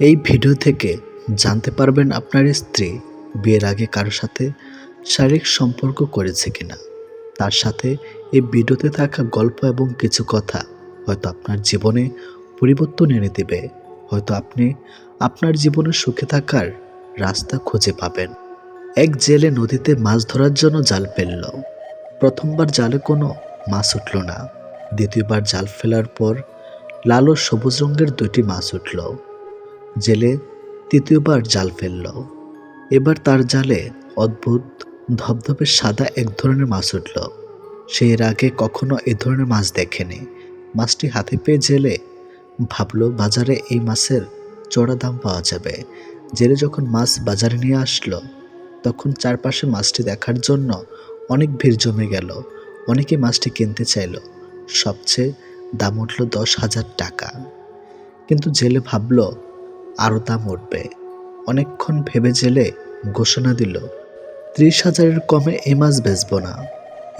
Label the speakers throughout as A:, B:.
A: এই ভিডিও থেকে জানতে পারবেন আপনার স্ত্রী বিয়ের আগে কারো সাথে শারীরিক সম্পর্ক করেছে কিনা। তার সাথে এই ভিডিওতে থাকা গল্প এবং কিছু কথা হয়তো আপনার জীবনে পরিবর্তন এনে দেবে। হয়তো আপনি আপনার জীবনে সুখে থাকার রাস্তা খুঁজে পাবেন। এক জেলে নদীতে মাছ ধরার জন্য জাল ফেলল। প্রথমবার জালে কোনো মাছ উঠল না। দ্বিতীয়বার জাল ফেলার পর লাল ও সবুজ রঙের দুটি মাছ উঠল। জেলে তৃতীয়বার জাল ফেলল। এবার তার জালে অদ্ভুত ধবধবে সাদা এক ধরনের মাছ উঠল। সে এর আগে কখনো এ ধরনের মাছ দেখেনি। মাছটি হাতে পেয়ে জেলে ভাবলো বাজারে এই মাছের চড়া দাম পাওয়া যাবে। জেলে যখন মাছ বাজারে নিয়ে আসলো তখন চারপাশে মাছটি দেখার জন্য অনেক ভিড় জমে গেল। অনেকে মাছটি কিনতে চাইল। সবচেয়ে দাম উঠল 10,000 টাকা। কিন্তু জেলে ভাবলো আরও দাম উঠবে। অনেকক্ষণ ভেবে জেলে ঘোষণা দিল, 30,000-এর কমে এই মাছ বেচব না।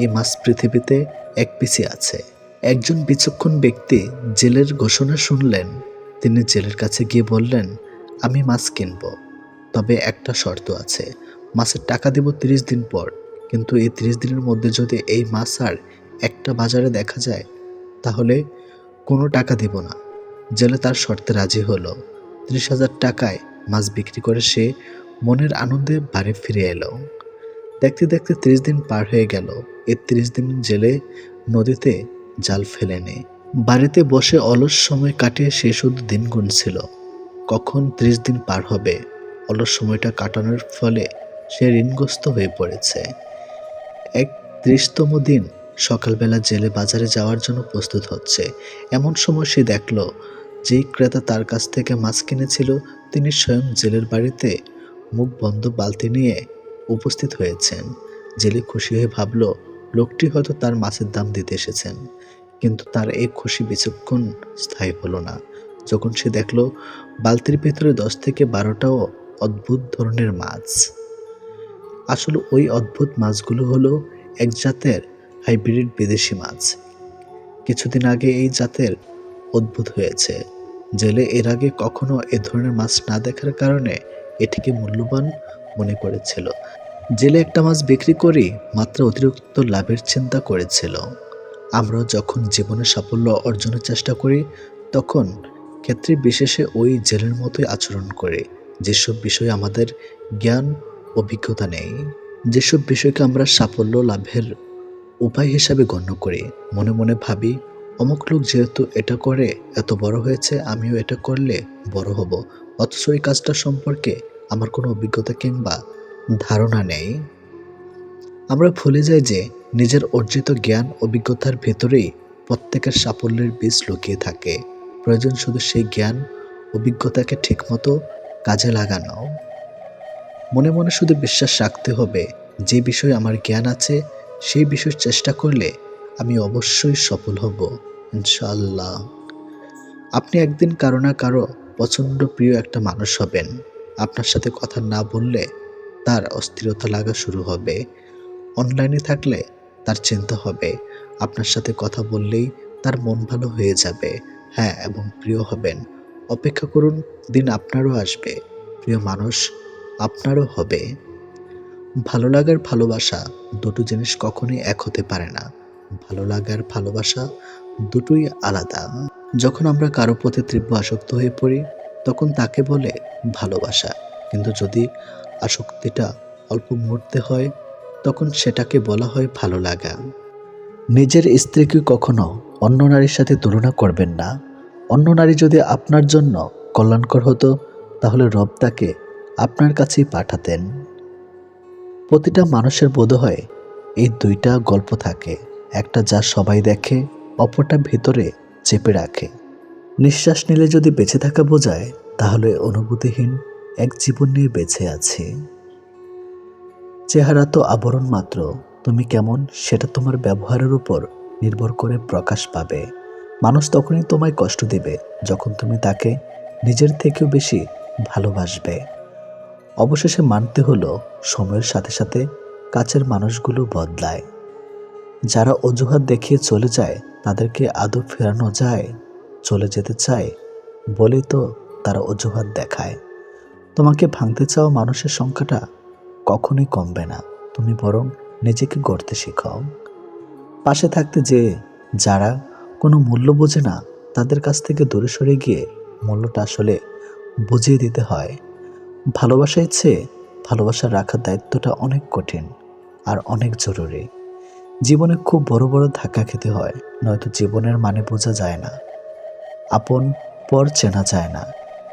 A: এই মাছ পৃথিবীতে এক পিসই আছে। একজন বিচক্ষণ ব্যক্তি জেলের ঘোষণা শুনলেন। তিনি জেলের কাছে গিয়ে বললেন, আমি মাছ কিনব, তবে একটা শর্ত আছে। মাছের টাকা দেব 30 দিন পর। কিন্তু এই 30 দিনের মধ্যে যদি এই মাছ আর একটা বাজারে দেখা যায় তাহলে কোনো টাকা দেব না। জেলে তার শর্তে রাজি হলো। 30,000 টাকায় মাছ বিক্রি করে সে মনের আনন্দে বাড়ি ফিরে এলো। দেখতে দেখতে 30 দিন পার হয়ে গেল। এই 30 দিন জেলে নদীতে জাল ফেলেনি। বাড়িতে বসে অলস সময় কাটিয়ে সে শুধু দিন গুনছিল, কখন 30 দিন পার হবে। অলস সময়টা কাটানোর ফলে সে ঋণগ্রস্ত হয়ে পড়েছে। 31তম দিন সকালবেলা জেলে বাজারে যাওয়ার জন্য প্রস্তুত হচ্ছে। এমন সময় সে দেখল যেই ক্রেতা তার কাছ থেকে মাছ কিনেছিল তিনি স্বয়ং জেলের বাড়িতে মুখ বন্ধ বালতি নিয়ে উপস্থিত হয়েছেন। জেলে খুশি হয়ে ভাবল লোকটি হয়তো তার মাছের দাম দিতে এসেছেন। কিন্তু তার এই খুশি বেশিক্ষণ স্থায়ী হলো না। যখন সে দেখল বালতির ভেতরে 10 থেকে 12টাও অদ্ভুত ধরনের মাছ। আসলে ওই অদ্ভুত মাছগুলো হলো এক জাতের হাইব্রিড বিদেশি মাছ। কিছুদিন আগে এই জাতের উদ্ভূত হয়েছে। জেলে এর আগে কখনো এ ধরনের মাছ না দেখার কারণে এটিকে মূল্যবান মনে করেছিল। জেলে একটা মাছ বিক্রি করে মাত্র অতিরিক্ত লাভের চিন্তা করেছিল। আমরা যখন জীবনে সাফল্য অর্জনের চেষ্টা করি তখন ক্ষেত্রে বিশেষে ওই জেলের মতোই আচরণ করে। যেসব বিষয়ে আমাদের জ্ঞান অভিজ্ঞতা নেই, যেসব বিষয়কে আমরা সাফল্য লাভের উপায় হিসাবে গণ্য করি, মনে মনে ভাবি অমুক লোক যেহেতু এটা করে এত বড় হয়েছে, আমিও এটা করলে বড় হব। অথচ এই কাজটা সম্পর্কে আমার কোনো অভিজ্ঞতা কিংবা ধারণা নেই। আমরা ভুলে যাই যে নিজের অর্জিত জ্ঞান অভিজ্ঞতার ভেতরেই প্রত্যেকের সাফল্যের বীজ লুকিয়ে থাকে। প্রয়োজন শুধু সেই জ্ঞান অভিজ্ঞতাকে ঠিকমতো কাজে লাগানো। মনে মনে শুধু বিশ্বাস রাখতে হবে যে বিষয়ে আমার জ্ঞান আছে সেই বিষয়ে চেষ্টা করলে আমি অবশ্যই সফল হব, ইনশাআল্লাহ। আপনি একদিন কারো না কারো প্রচণ্ড প্রিয় একটা মানুষ হবেন। আপনার সাথে কথা না বললে তার অস্থিরতা লাগা শুরু হবে। অনলাইনে থাকলে তার চিন্তা হবে। আপনার সাথে কথা বললেই তার মন ভালো হয়ে যাবে। হ্যাঁ, এবং প্রিয় হবেন। অপেক্ষা করুন, দিন আপনারও আসবে, প্রিয় মানুষ আপনারও হবে। ভালো লাগার ভালোবাসা দুটো জিনিস কখনোই এক হতে পারে না। ভালো লাগার ভালোবাসা দুটোই আলাদা। যখন আমরা কারো প্রতি তীব্র আসক্ত হয়ে পড়ি তখন তাকে বলে ভালোবাসা। কিন্তু যদি আসক্তিটা অল্প মুহূর্তে হয় তখন সেটাকে বলা হয় ভালো লাগা। নিজের স্ত্রীকে কখনো অন্য নারীর সাথে তুলনা করবেন না। অন্য নারী যদি আপনার জন্য কল্যাণকর হতো তাহলে রব তাকে আপনার কাছেই পাঠাতেন। প্রতিটা মানুষের বোধহয় এই দুইটা গল্প থাকে, একটা যা সবাই দেখে, অপরটা ভেতরে চেপে রাখে। নিঃশ্বাস নিলে যদি বেঁচে থাকা বোঝায় তাহলে অনুভূতিহীন এক জীবন নিয়ে বেঁচে আছি। চেহারা তো আবরণ মাত্র, তুমি কেমন সেটা তোমার ব্যবহারের উপর নির্ভর করে প্রকাশ পাবে। মানুষ তখনই তোমায় কষ্ট দিবে যখন তুমি তাকে নিজের থেকেও বেশি ভালোবাসবে। অবশেষে মানতে হলো সময়ের সাথে সাথে কাছের মানুষগুলো বদলায়। যারা অজুহাত দেখিয়ে চলে যায় তাদেরকে আদৌ ফেরানো যায়? চলে যেতে চায় বলেই তো তারা অজুহাত দেখায়। তোমাকে ভাঙতে চাওয়া মানুষের সংখ্যাটা কখনোই কমবে না, তুমি বরং নিজেকে গড়তে শেখাও। পাশে থাকতে যেয়ে যারা কোনো মূল্য বোঝে না, তাদের কাছ থেকে দূরে সরে গিয়ে মূল্যটা আসলে বুঝিয়ে দিতে হয়। ভালোবাসার চেয়ে ভালোবাসা রাখার দায়িত্বটা অনেক কঠিন আর অনেক জরুরি। জীবনে খুব বড় বড় ধাক্কা খেতে হয়, নয়তো জীবনের মানে বোঝা যায় না। আপন পর চেনা যায় না,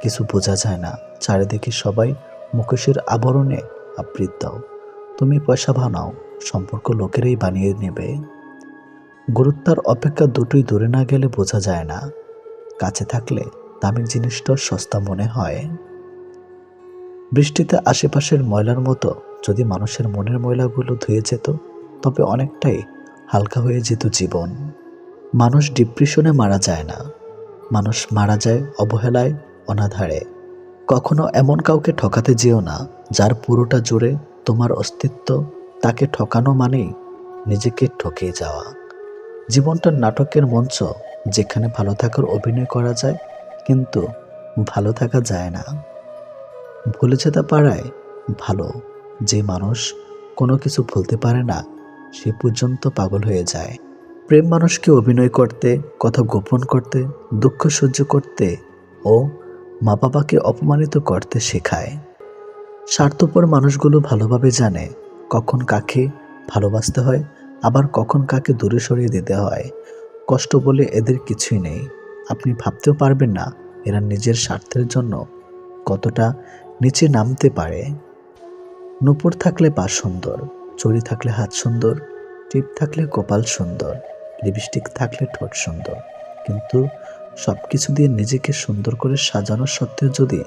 A: কিছু বোঝা যায় না। চারিদিকে সবাই মুখোশের আবরণে আবৃত। তুমি পয়সা বানাও, সম্পর্ক লোকেরাই বানিয়ে নেবে। গুরুত্বের অপেক্ষা দুটোই দূরে না গেলে বোঝা যায় না। কাছে থাকলে দামি জিনিসটাও সস্তা মনে হয়। বৃষ্টিতে আশেপাশের ময়লার মতো যদি মানুষের মনের ময়লাগুলো ধুয়ে যেত, তবে অনেকটাই হালকা হয়ে যেত জীবন। মানুষ ডিপ্রেশনে মারা যায় না, মানুষ মারা যায় অবহেলায়, অনাধারে। কখনো এমন কাউকে ঠকাতে যেও না যার পুরোটা জুড়ে তোমার অস্তিত্ব। তাকে ঠকানো মানেই নিজেকে ঠকিয়ে যাওয়া। জীবনটা নাটকের মঞ্চ, যেখানে ভালো থাকার অভিনয় করা যায় কিন্তু ভালো থাকা যায় না। ভুলে যেতে পারায় ভালো। যে মানুষ কোনো কিছু ভুলতে পারে না, সে পর্যন্ত পাগল হয়ে যায়। প্রেম মানুষকে অভিনয় করতে, কথা গোপন করতে, দুঃখ সহ্য করতে ও মা বাবাকে অপমানিত করতে শেখায়। স্বার্থপর মানুষগুলো ভালোভাবে জানে কখন কাকে ভালোবাসতে হয়, আবার কখন কাকে দূরে সরিয়ে দিতে হয়। কষ্ট বলে এদের কিছুই নেই। আপনি ভাবতেও পারবেন না এরা নিজের স্বার্থের জন্য কতটা নিচে নামতে পারে। নূপুর থাকলে পা সুন্দর, চড়ি থাকলে হাত সুন্দর, টিপ থাকলে কপাল সুন্দর, লিপস্টিক থাকলে ঠোঁট সুন্দর। কিন্তু সব কিছু দিয়ে নিজেকে সুন্দর করে সাজানো সত্ত্বেও যদি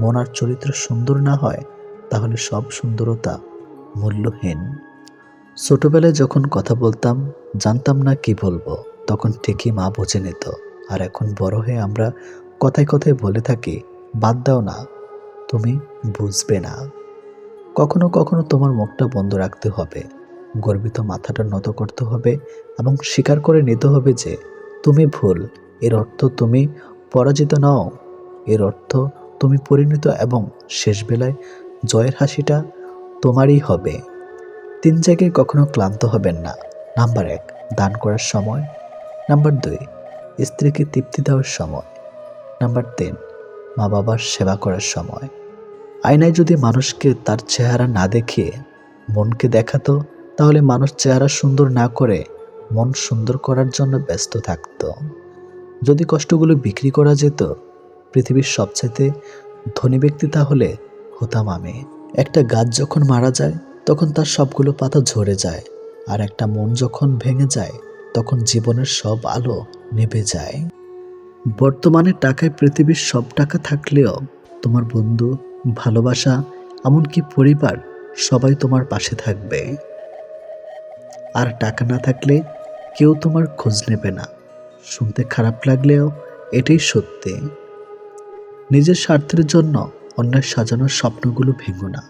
A: মন আর চরিত্র সুন্দর না হয়, তাহলে সব সুন্দরতা মূল্যহীন। ছোটবেলায় যখন কথা বলতাম, জানতাম না কি বলবো, তখন ঠিকই মা বুঝে নিত। আর এখন বড় হয়ে আমরা কথায় কথায় বলে থাকি, বাদ দাও না, তুমি বুঝবে না। কখনো কখনো তোমার মুখটা বন্ধ রাখতে হবে, গর্বিত মাথাটা নত করতে হবে এবং স্বীকার করে নিতে হবে যে তুমি ভুল। এর অর্থ তুমি পরাজিত নও, এর অর্থ তুমি পরিণত, এবং শেষ বেলায় জয়ের হাসিটা তোমারই হবে। 3 জায়গায় কখনো ক্লান্ত হবেন না। নাম্বার 1, দান করার সময়। নাম্বার 2, স্ত্রীকে তৃপ্তি দেওয়ার সময়। নাম্বার 3, মা বাবার সেবা করার সময়। আয়নায় যদি মানুষকে তার চেহারা না দেখিয়ে মনকে দেখাতো, তাহলে মানুষ চেহারা সুন্দর না করে মন সুন্দর করার জন্য ব্যস্ত থাকতো। যদি কষ্টগুলো বিক্রি করা যেত, পৃথিবীর সবচেয়ে ধনী ব্যক্তি তাহলে হতাম আমি। একটা গাছ যখন মারা যায়, তখন তার সবগুলো পাতা ঝরে যায়। আর একটা মন যখন ভেঙে যায়, তখন জীবনের সব আলো নিভে যায়। বর্তমানে টাকায় পৃথিবীর সব টাকা থাকলেও তোমার বন্ধু, ভালোবাসা, এমনকি পরিবার, সবাই তোমার পাশে থাকবে। আর টাকা না থাকলে কেউ তোমার খোঁজ নেবে না। শুনতে খারাপ লাগলেও এটাই সত্যি। নিজের স্বার্থের জন্য অন্যের সাজানো স্বপ্নগুলো ভেঙো না।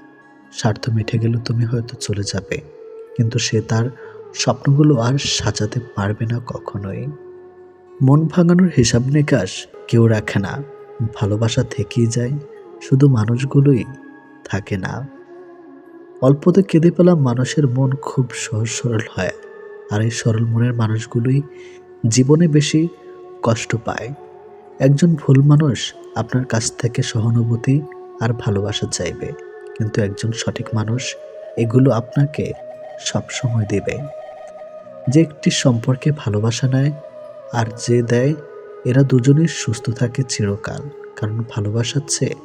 A: স্বার্থ মিটে গেলে তুমি হয়তো চলে যাবে, কিন্তু সে তার স্বপ্নগুলো আর সাজাতে পারবে না কখনোই। মন ভাঙানোর হিসাব নিকাশ কেউ রাখে না। ভালোবাসা থেকেই যায়, শুধু মানুষগুলোই থাকে না। অল্পতে কেঁদে পেলাম মানুষের মন খুব সহজ সরল হয়, আর এই সরল মনের মানুষগুলোই জীবনে বেশি কষ্ট পায়। একজন ভুল মানুষ আপনার কাছ থেকে সহানুভূতি আর ভালোবাসা চাইবে, কিন্তু একজন সঠিক মানুষ এগুলো আপনাকে সবসময় দেবে। যে একটি সম্পর্কে ভালোবাসা নেয় আর যে দেয়, এরা দুজনেই সুস্থ থাকে চিরকাল, কারণ ভালোবাসার চেয়ে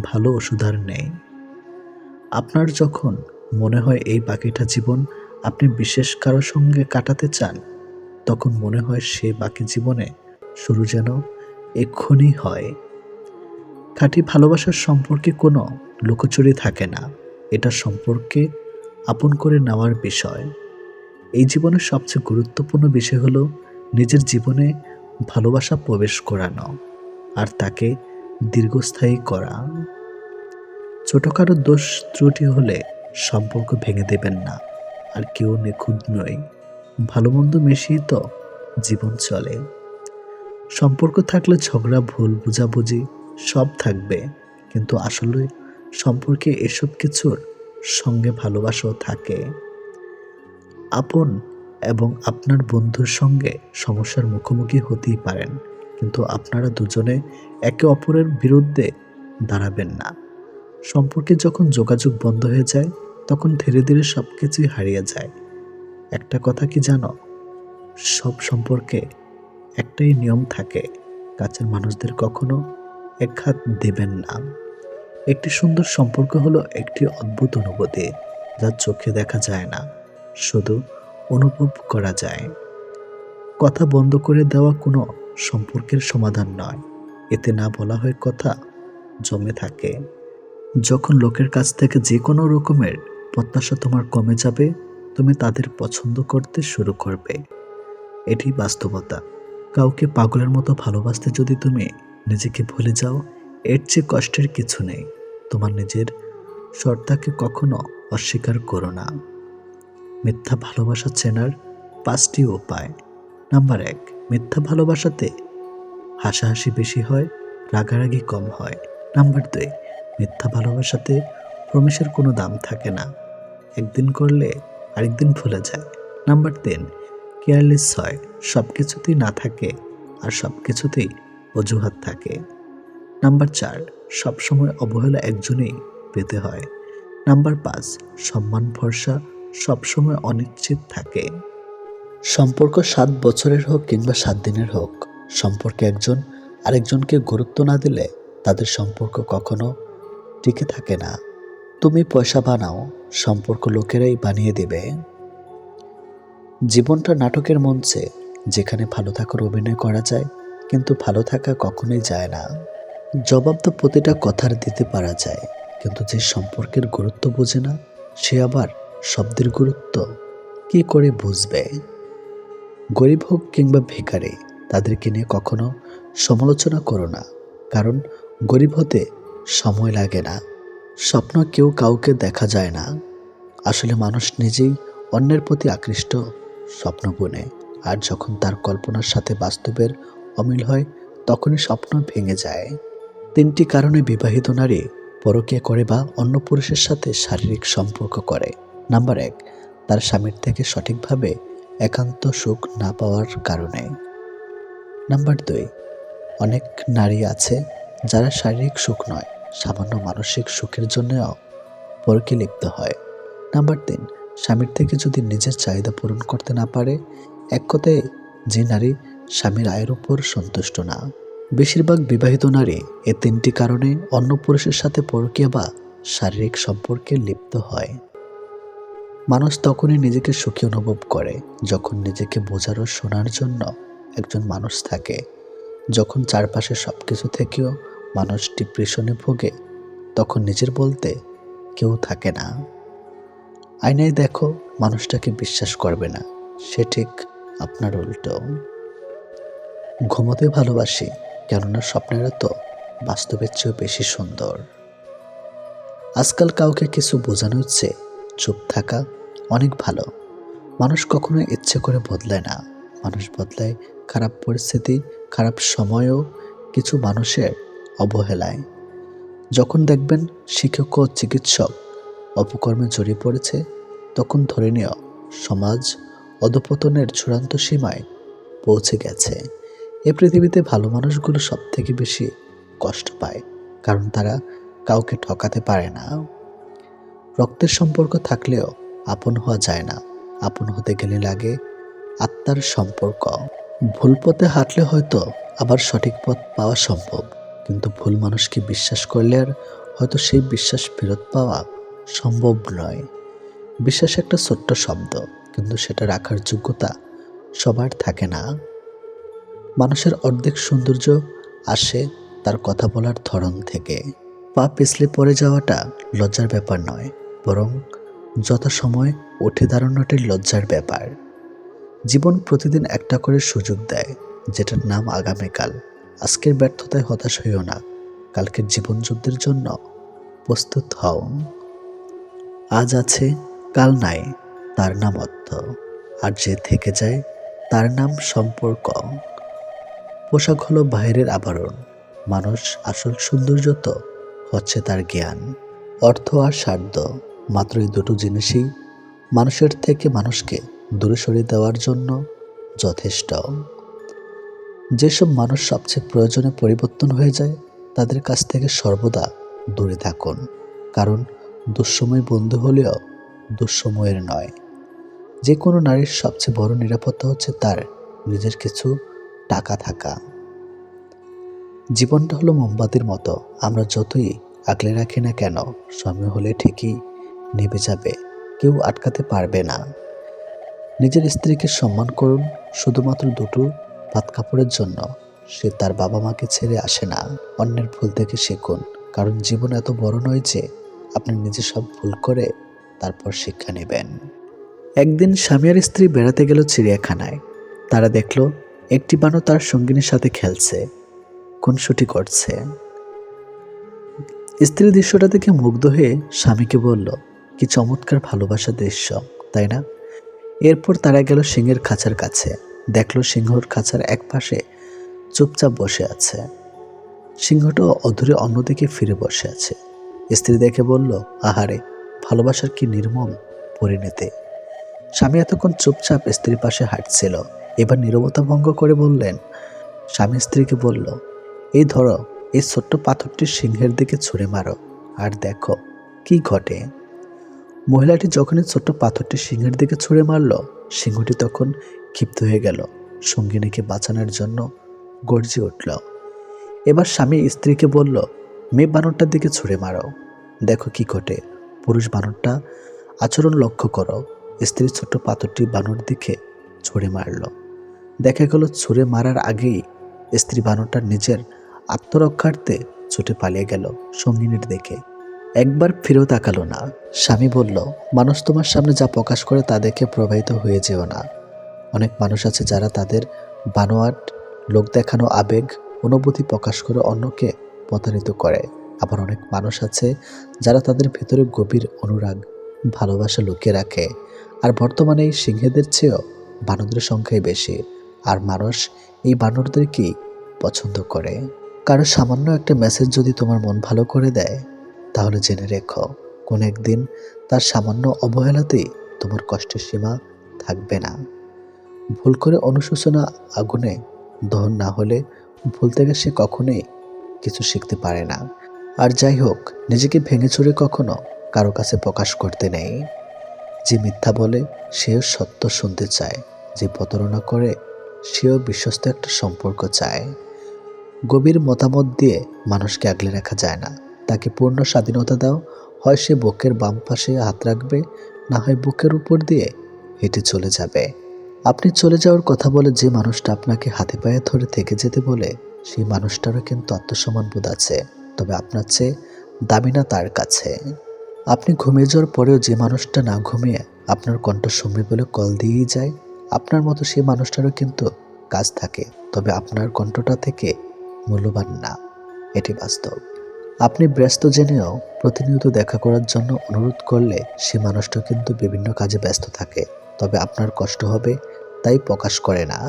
A: ভালো ওষুধ আর নেই। আপনার যখন মনে হয় এই বাকিটা জীবন আপনি বিশেষ কারো সঙ্গে কাটাতে চান, তখন মনে হয় সে বাকি জীবনে শুরু যেন এক্ষুনি হয়। খাঁটি ভালোবাসার সম্পর্কে কোনো লুকোচুরি থাকে না। এটা সম্পর্কে আপন করে নেওয়ার বিষয়। এই জীবনের সবচেয়ে গুরুত্বপূর্ণ বিষয় হলো নিজের জীবনে ভালোবাসা প্রবেশ করানো আর তাকে দীর্ঘস্থায়ী করা। ছোটখাটো দোষ ত্রুটি হলে সম্পর্ক ভেঙে দেবেন না। আর কেউ নিখুঁত নয়, ভালো মন্দ মিশিয়ে তো জীবন চলে। সম্পর্ক থাকলে ঝগড়া, ভুল বোঝাবুঝি, সব থাকবে, কিন্তু আসলে সম্পর্কে এসব কিছুর সঙ্গে ভালোবাসাও থাকে। আপন এবং আপনার বন্ধুর সঙ্গে সমস্যার মুখোমুখি হতেই পারেন, কিন্তু আপনারা দুজনে একে অপরের বিরুদ্ধে দাঁড়াবেন না। সম্পর্কে যখন যোগাযোগ বন্ধ হয়ে যায়, তখন ধীরে ধীরে সব কিছুই হারিয়ে যায়। একটা কথা কি জানো? সব সম্পর্কে একটাই নিয়ম থাকে, কাছের মানুষদের কখনো একঘাত দেবেন না। একটি সুন্দর সম্পর্ক হলো একটি অদ্ভুত অনুভূতি, যা চোখে দেখা যায় না, শুধু অনুভব করা যায়। কথা বন্ধ করে দেওয়া কোনো সম্পর্কের সমাধান নয়, এতে না বলা হয় কথা জমে থাকে। যখন লোকের কাছ থেকে যে কোনো রকমের প্রত্যাশা তোমার কমে যাবে, তুমি তাদের পছন্দ করতে শুরু করবে। এটি বাস্তবতা। কাউকে পাগলের মতো ভালোবাসতে যদি তুমি নিজেকে ভুলে যাও, এর চেয়ে কষ্টের কিছু নেই। তোমার নিজের সত্তাকে কখনো অস্বীকার করো না। মিথ্যা ভালোবাসা চেনার 5টি উপায়। নাম্বার 1, মিথ্যা ভালোবাসাতে হাসাহাসি বেশি হয়, রাগারাগি কম হয়। নাম্বার 2, মিথ্যা ভালোবাসাতে প্রমিসের কোনো দাম থাকে না, একদিন করলে আরেকদিন ভুলে যায়। নাম্বার 3, কেয়ারলেস হয়, সব কিছুতেই না থাকে আর সব কিছুতেই অজুহাত থাকে। নাম্বার 4, সবসময় অবহেলা একজনই পেতে হয়। নাম্বার 5, সম্মান ভরসা সবসময় অনিশ্চিত থাকে। সম্পর্ক 7 বছরের হোক কিংবা 7 দিনের হোক, সম্পর্কে একজন আরেকজনকে গুরুত্ব না দিলে তাদের সম্পর্ক কখনো টিকে থাকে না। তুমি পয়সা বানাও, সম্পর্ক লোকেরাই বানিয়ে দেবে। জীবনটা নাটকের মঞ্চে, যেখানে ভালো থাকার অভিনয় করা যায়, কিন্তু ভালো থাকা কখনোই যায় না। জবাব তো প্রতিটা কথার দিতে পারা যায়, কিন্তু যে সম্পর্কের গুরুত্ব বোঝে না, সে আবার শব্দের গুরুত্ব কি করে বুঝবে? গরিব হোক কিংবা ভিখারি, তাদেরকে নিয়ে কখনো সমালোচনা করো না, কারণ গরিব হতে সময় লাগে না। স্বপ্ন কেউ কাউকে দেখা যায় না, আসলে মানুষ নিজেই অন্যের প্রতি আকৃষ্ট স্বপ্ন বুনে, আর যখন তার কল্পনার সাথে বাস্তবের অমিল হয়, তখনই স্বপ্ন ভেঙে যায়। 3টি কারণে বিবাহিত নারী পরকীয়া করে বা অন্য পুরুষের সাথে শারীরিক সম্পর্ক করে। নাম্বার 1, তার স্বামীর থেকে সঠিকভাবে একান্ত সুখ না পাওয়ার কারণে। নাম্বার 2, অনেক নারী আছে যারা শারীরিক সুখ নয়, সামান্য মানসিক সুখের জন্যও পরকীয়ায় লিপ্ত হয়। নাম্বার 3, স্বামীর থেকে যদি নিজের চাহিদা পূরণ করতে না পারে। এক কথায়, যে নারী স্বামীর আয়ের উপর সন্তুষ্ট না। বেশিরভাগ বিবাহিত নারী এ 3টি কারণে অন্য পুরুষের সাথে পরকীয়া বা শারীরিক সম্পর্কে লিপ্ত হয়। মানুষ তখনই নিজেকে সুখী অনুভব করে যখন নিজেকে বোঝার ও শোনার জন্য একজন মানুষ থাকে। যখন চারপাশে সবকিছু থেকেও মানুষ ডিপ্রেশনে ভোগে, তখন নিজের বলতে কেউ থাকে না। আয়নায় দেখো, মানুষটাকে বিশ্বাস করবে না, সে ঠিক আপনার উল্টো। ঘুমোতে ভালোবাসি, কেননা স্বপ্নেরা তো বাস্তবের চেয়েও বেশি সুন্দর। আজকাল কাউকে কিছু বোঝানো হচ্ছে, চুপ থাকা অনেক ভালো। মানুষ কখনো ইচ্ছে করে বদলায় না, মানুষ বদলায় খারাপ পরিস্থিতি, খারাপ সময়ও কিছু মানুষের অবহেলায়। যখন দেখবেন শিক্ষক ও চিকিৎসক অপকর্মে জড়িয়ে পড়েছে, তখন ধরে নিও সমাজ অধঃপতনের চূড়ান্ত সীমায় পৌঁছে গেছে। এ পৃথিবীতে ভালো মানুষগুলো সব থেকে বেশি কষ্ট পায়, কারণ তারা কাউকে ঠকাতে পারে না। রক্তের সম্পর্ক থাকলেও আপন হওয়া যায় না, আপন হতে গেলে লাগে আত্মার সম্পর্ক। ভুল পথে হাঁটলে হয়তো আবার সঠিক পথ পাওয়া সম্ভব, কিন্তু ভুল মানুষকে বিশ্বাস করলে আর হয়তো সেই বিশ্বাস ফেরত পাওয়া সম্ভব নয়। বিশ্বাস একটা ছোট্ট শব্দ, কিন্তু সেটা রাখার যোগ্যতা সবার থাকে না। মানুষের অর্ধেক সৌন্দর্য আসে তার কথা বলার ধরন থেকে। পা পিছলে পড়ে যাওয়াটা লজ্জার ব্যাপার নয়, বরং যথাসময়ে উঠে দাঁড়ানোটাই লজ্জার ব্যাপার। জীবন প্রতিদিন একটা করে সুযোগ দেয়, যেটার নাম আগামীকাল। আজকের ব্যর্থতায় হতাশ হইও না, কালকের জীবনযুদ্ধের জন্য প্রস্তুত হও। আজ আছে কাল নাই, তার নাম অর্থ, আর যে থেকে যায় তার নাম সম্পর্ক। পোশাক হলো বাইরের আবরণ, মানুষ আসল সৌন্দর্য তো হচ্ছে তার জ্ঞান, অর্থ আর স্বার্থ, মাত্র এই দুটো জিনিসই মানুষের থেকে মানুষকে দূরে সরিয়ে দেওয়ার জন্য যথেষ্ট। যেসব মানুষ সবচেয়ে প্রয়োজনে পরিবর্তন হয়ে যায় তাদের কাছ থেকে সর্বদা দূরে থাকুন, কারণ দুঃসময় বন্ধু হলেও দুঃসময়ের নয়। যে কোনো নারীর সবচেয়ে বড় নিরাপত্তা হচ্ছে তার নিজের কিছু টাকা থাকা। জীবনটা হলো মোমবাতির মতো, আমরা যতই আগলে রাখি না কেন সময় হলে ঠিকই নিভে যাবে, কেউ আটকাতে পারবে না। নিজের স্ত্রীকে সম্মান করুন, শুধুমাত্র দুটো ভাত কাপড়ের জন্য সে তার বাবা মাকে ছেড়ে আসে না। অন্যের ভুল থেকে শিখুন, কারণ জীবন এত বড় নয় যে আপনি নিজে সব ভুল করে তারপর শিক্ষা নেবেন। একদিন স্বামী আর স্ত্রী বেড়াতে গেল চিড়িয়াখানায়। তারা দেখল একটি বানর তার সঙ্গিনীর সাথে খেলছে, খুনসুটি করছে। স্ত্রী দৃশ্যটা দেখে মুগ্ধ হয়ে স্বামীকে বলল, কি চমৎকার ভালোবাসার দৃশ্য, তাই না? এরপর তারা গেল সিংহের খাঁচার কাছে। দেখল সিংহর খাঁচার এক পাশে চুপচাপ বসে আছে, সিংহটা অধীরে অন্যদিকে ফিরে বসে আছে। স্ত্রী দেখে বলল, আহারে, ভালোবাসার কি নির্মম পরিণতি। স্বামী এতক্ষণ চুপচাপ স্ত্রীর পাশে হাঁটছিল, এবার নীরবতা ভঙ্গ করে বললেন, স্বামী স্ত্রীকে বলল, এই ধরো, এই ছোট্ট পাথরটি সিংহের দিকে ছুঁড়ে মারো, আর দেখো কি ঘটে। মহিলাটি যখনই ছোট্ট পাথরটি সিংহের দিকে ছুঁড়ে মারল, সিংহটি তখন ক্ষিপ্ত হয়ে গেল, সঙ্গিনীকে বাঁচানোর জন্য গর্জে উঠল। এবার স্বামী স্ত্রীকে বলল, মেয়ে বানরটার দিকে ছুঁড়ে মারো, দেখো কি ঘটে। পুরুষ বানরটা আচরণ লক্ষ্য করো। স্ত্রী ছোট্ট পাথরটি বানর দিকে ছুঁড়ে মারল। দেখা গেল ছুঁড়ে মারার আগেই স্ত্রী বানরটা নিজের আত্মরক্ষার্থে ছুটে পালিয়ে গেল সঙ্গিনীর দিকে, একবার ফিরেও তাকালো না। স্বামী বলল, মানুষ তোমার সামনে যা প্রকাশ করে তা দেখে প্রভাবিত হয়ে যেও না। অনেক মানুষ আছে যারা তাদের বানোয়াট লোক দেখানো আবেগ অনুভূতি প্রকাশ করে অন্যকে প্রতারিত করে। আবার অনেক মানুষ আছে যারা তাদের ভেতরে গভীর অনুরাগ ভালোবাসা লুকিয়ে রাখে। আর বর্তমানে এই সিংহেদের চেয়েও বানরদের সংখ্যাই বেশি, আর মানুষ এই বানরদেরকেই পছন্দ করে। কারো সামান্য একটা মেসেজ যদি তোমার মন ভালো করে দেয়, তাহলে জেনে রেখো কোন একদিন তার সামান্য অবহেলাতেই তোমার কষ্টের সীমা থাকবে না। ভুল করে অনুশোচনা আগুনে দহন না হলে ভুল থেকে সে কখনোই কিছু শিখতে পারে না। আর যাই হোক, নিজেকে ভেঙে চুরে কখনো কারো কাছে প্রকাশ করতে নেই। যে মিথ্যা বলে সেও সত্য শুনতে চায়, যে প্রতারণা করে সেও বিশ্বস্ত একটা সম্পর্ক চায়। গভীর মতামত দিয়ে মানুষকে আগলে রাখা যায় না, তাকে পূর্ণ স্বাধীনতা দাও। হয় সে বুকের বাম পাশে হাত রাখবে, না হয় বুকের উপর দিয়ে হেঁটে চলে যাবে। আপনি চলে যাওয়ার কথা বলে যে মানুষটা আপনাকে হাতে পায়ে ধরে থেকে যেতে বলে, সেই মানুষটারও কিন্তু আত্মসম্মান বোধ আছে, তবে আপনার চেয়ে দামি না তার কাছে। আপনি ঘুমিয়ে যাওয়ার পরেও যে মানুষটা না ঘুমিয়ে আপনার কণ্ঠ শুনবে বলে কল দিয়েই যায়, আপনার মতো সেই মানুষটারও কিন্তু কাজ থাকে, তবে আপনার কণ্ঠটা থেকে মূল্যবান না, এটি বাস্তব। আপনি ব্যস্ত জেনেও প্রতিনিয়ত দেখা করার জন্য অনুরোধ করলে সে মানুষটা কিন্তু বিভিন্ন কাজে ব্যস্ত থাকে, তবে আপনার কষ্ট হবে তাই প্রকাশ করে না।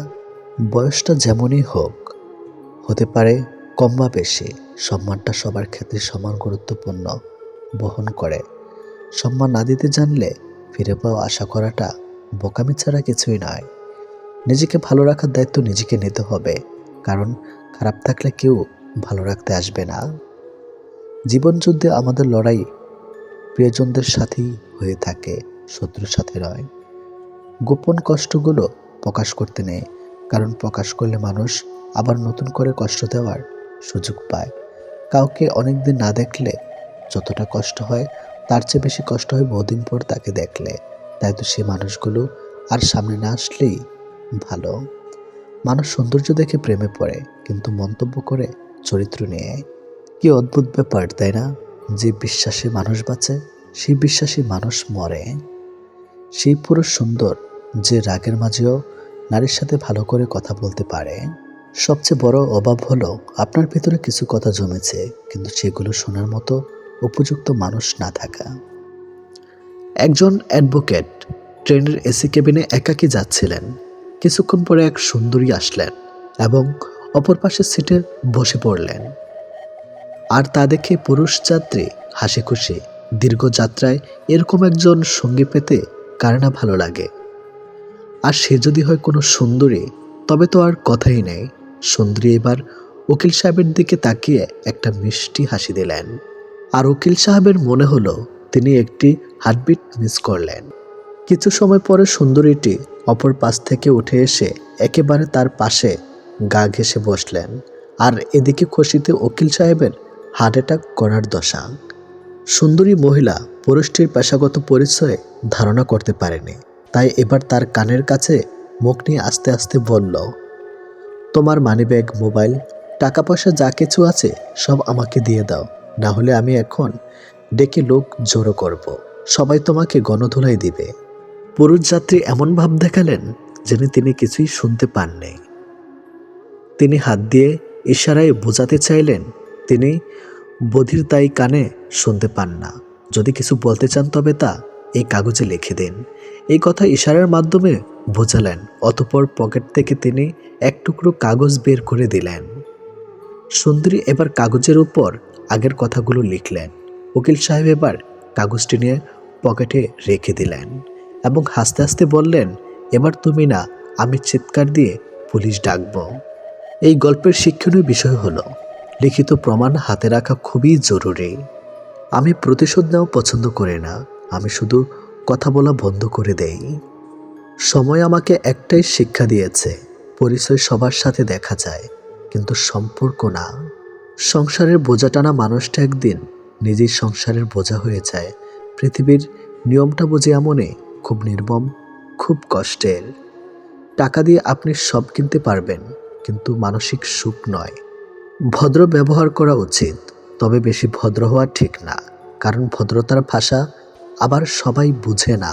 A: বয়সটা যেমনই হোক, হতে পারে কম বা বেশি, সম্মানটা সবার ক্ষেত্রে সমান গুরুত্বপূর্ণ বহন করে। সম্মান না দিতে জানলে ফিরে পাওয়া আশা করাটা বোকামি ছাড়া কিছুই নয়। নিজেকে ভালো রাখার দায়িত্ব নিজেকে নিতে হবে, কারণ খারাপ থাকলে কেউ ভালো রাখতে আসবে না। জীবনযুদ্ধে আমাদের লড়াই প্রিয়জনদের সাথেই হয়ে থাকে, শত্রুর সাথে নয়। গোপন কষ্টগুলো প্রকাশ করতে নেই, কারণ প্রকাশ করলে মানুষ আবার নতুন করে কষ্ট দেওয়ার সুযোগ পায়। কাউকে অনেকদিন না দেখলে যতটা কষ্ট হয়, তার চেয়ে বেশি কষ্ট হয় বহুদিন পর তাকে দেখলে। তাই তো সে মানুষগুলো আর সামনে না আসলেই ভালো। মানুষ সৌন্দর্য দেখে প্রেমে পড়ে, কিন্তু মন্তব্য করে চরিত্র নিয়ে। কি অদ্ভুত ব্যাপার, তাই না? যে বিশ্বাসে মানুষ বাঁচে, সেই বিশ্বাসী মানুষ মরে। সেই পুরুষ সুন্দর যে রাগের মাঝেও নারীর সাথে ভালো করে কথা বলতে পারে। সবচেয়ে বড় অভাব হলো আপনার ভিতরে কিছু কথা জমেছে, কিন্তু সেগুলো শোনার মতো উপযুক্ত মানুষ না থাকা। একজন অ্যাডভোকেট ট্রেনের এসি কেবিনে একাকী যাচ্ছিলেন। কিছুক্ষণ পরে এক সুন্দরী আসলেন এবং অপর পাশের সিটে বসে পড়লেন। আর তা দেখে পুরুষ যাত্রী হাসি খুশি। দীর্ঘ যাত্রায় এরকম একজন সঙ্গী পেতে কার না ভালো লাগে। আর সে যদি হয় কোনো সুন্দরী, তবে তো আর কথাই নেই। সুন্দরী এবার উকিল সাহেবের দিকে তাকিয়ে একটা মিষ্টি হাসি দিলেন। আর উকিল সাহেবের মনে হলো তিনি একটি হার্টবিট মিস করলেন। কিছু সময় পরে সুন্দরীটি অপর পাশ থেকে উঠে এসে একেবারে তার পাশে গা ঘেঁষে বসলেন। আর এদিকে খুশিতে উকিল সাহেবের হার্ট অ্যাটাক করার দশা। সুন্দরী মহিলা পুরুষটির পেশাগত পরিচয়ে ধারণা করতে পারেনি, তাই এবার তার কানের কাছে মুখ নিয়ে আস্তে আস্তে বলল, তোমার মানিব্যাগ, মোবাইল, টাকা পয়সা যা কিছু আছে সব আমাকে দিয়ে দাও, না হলে আমি এখন ডেকে লোক জড়ো করব। সবাই তোমাকে গণধোলাই দিবে। পুরুষ যাত্রী এমন ভাব দেখালেন যেন তিনি কিছুই শুনতে পাননি। তিনি হাত দিয়ে ইশারায় বোঝাতে চাইলেন তিনি বধির, তাই কানে শুনতে পান না। যদি কিছু বলতে চান তবে তা এই কাগজে লিখে দিন। এই কথা ইশারার মাধ্যমে বোঝালেন। অতঃপর পকেট থেকে তিনি এক টুকরো কাগজ বের করে দিলেন। সুন্দরী এবার কাগজের উপর আগের কথাগুলো লিখলেন। উকিল সাহেব এবার কাগজটি নিয়ে পকেটে রেখে দিলেন এবং হাসতে হাসতে বললেন, এবার তুমি না, আমি চিৎকার দিয়ে পুলিশ ডাকবো। এই গল্পের শিক্ষণীয় বিষয় হলো, লিখিত প্রমাণ হাতে রাখা খুবই জরুরি। আমি প্রতিশোধ নেওয়া পছন্দ করি না, আমি শুধু কথা বলা বন্ধ করে দেই। সময় আমাকে একটাই শিক্ষা দিয়েছে, পরিচয় সবার সাথে দেখা যায়, কিন্তু সম্পর্ক না। সংসারের বোঝা টানা মানুষটা একদিন নিজেই সংসারের বোঝা হয়ে যায়। পৃথিবীর নিয়মটা বুঝে এমনই, খুব নির্মম, খুব কষ্টের। টাকা দিয়ে আপনি সব কিনতে পারবেন, কিন্তু মানসিক সুখ নয়। ভদ্র ব্যবহার করা উচিত, তবে বেশি ভদ্র হওয়া ঠিক না, কারণ ভদ্রতার ভাষা আবার সবাই বুঝে না।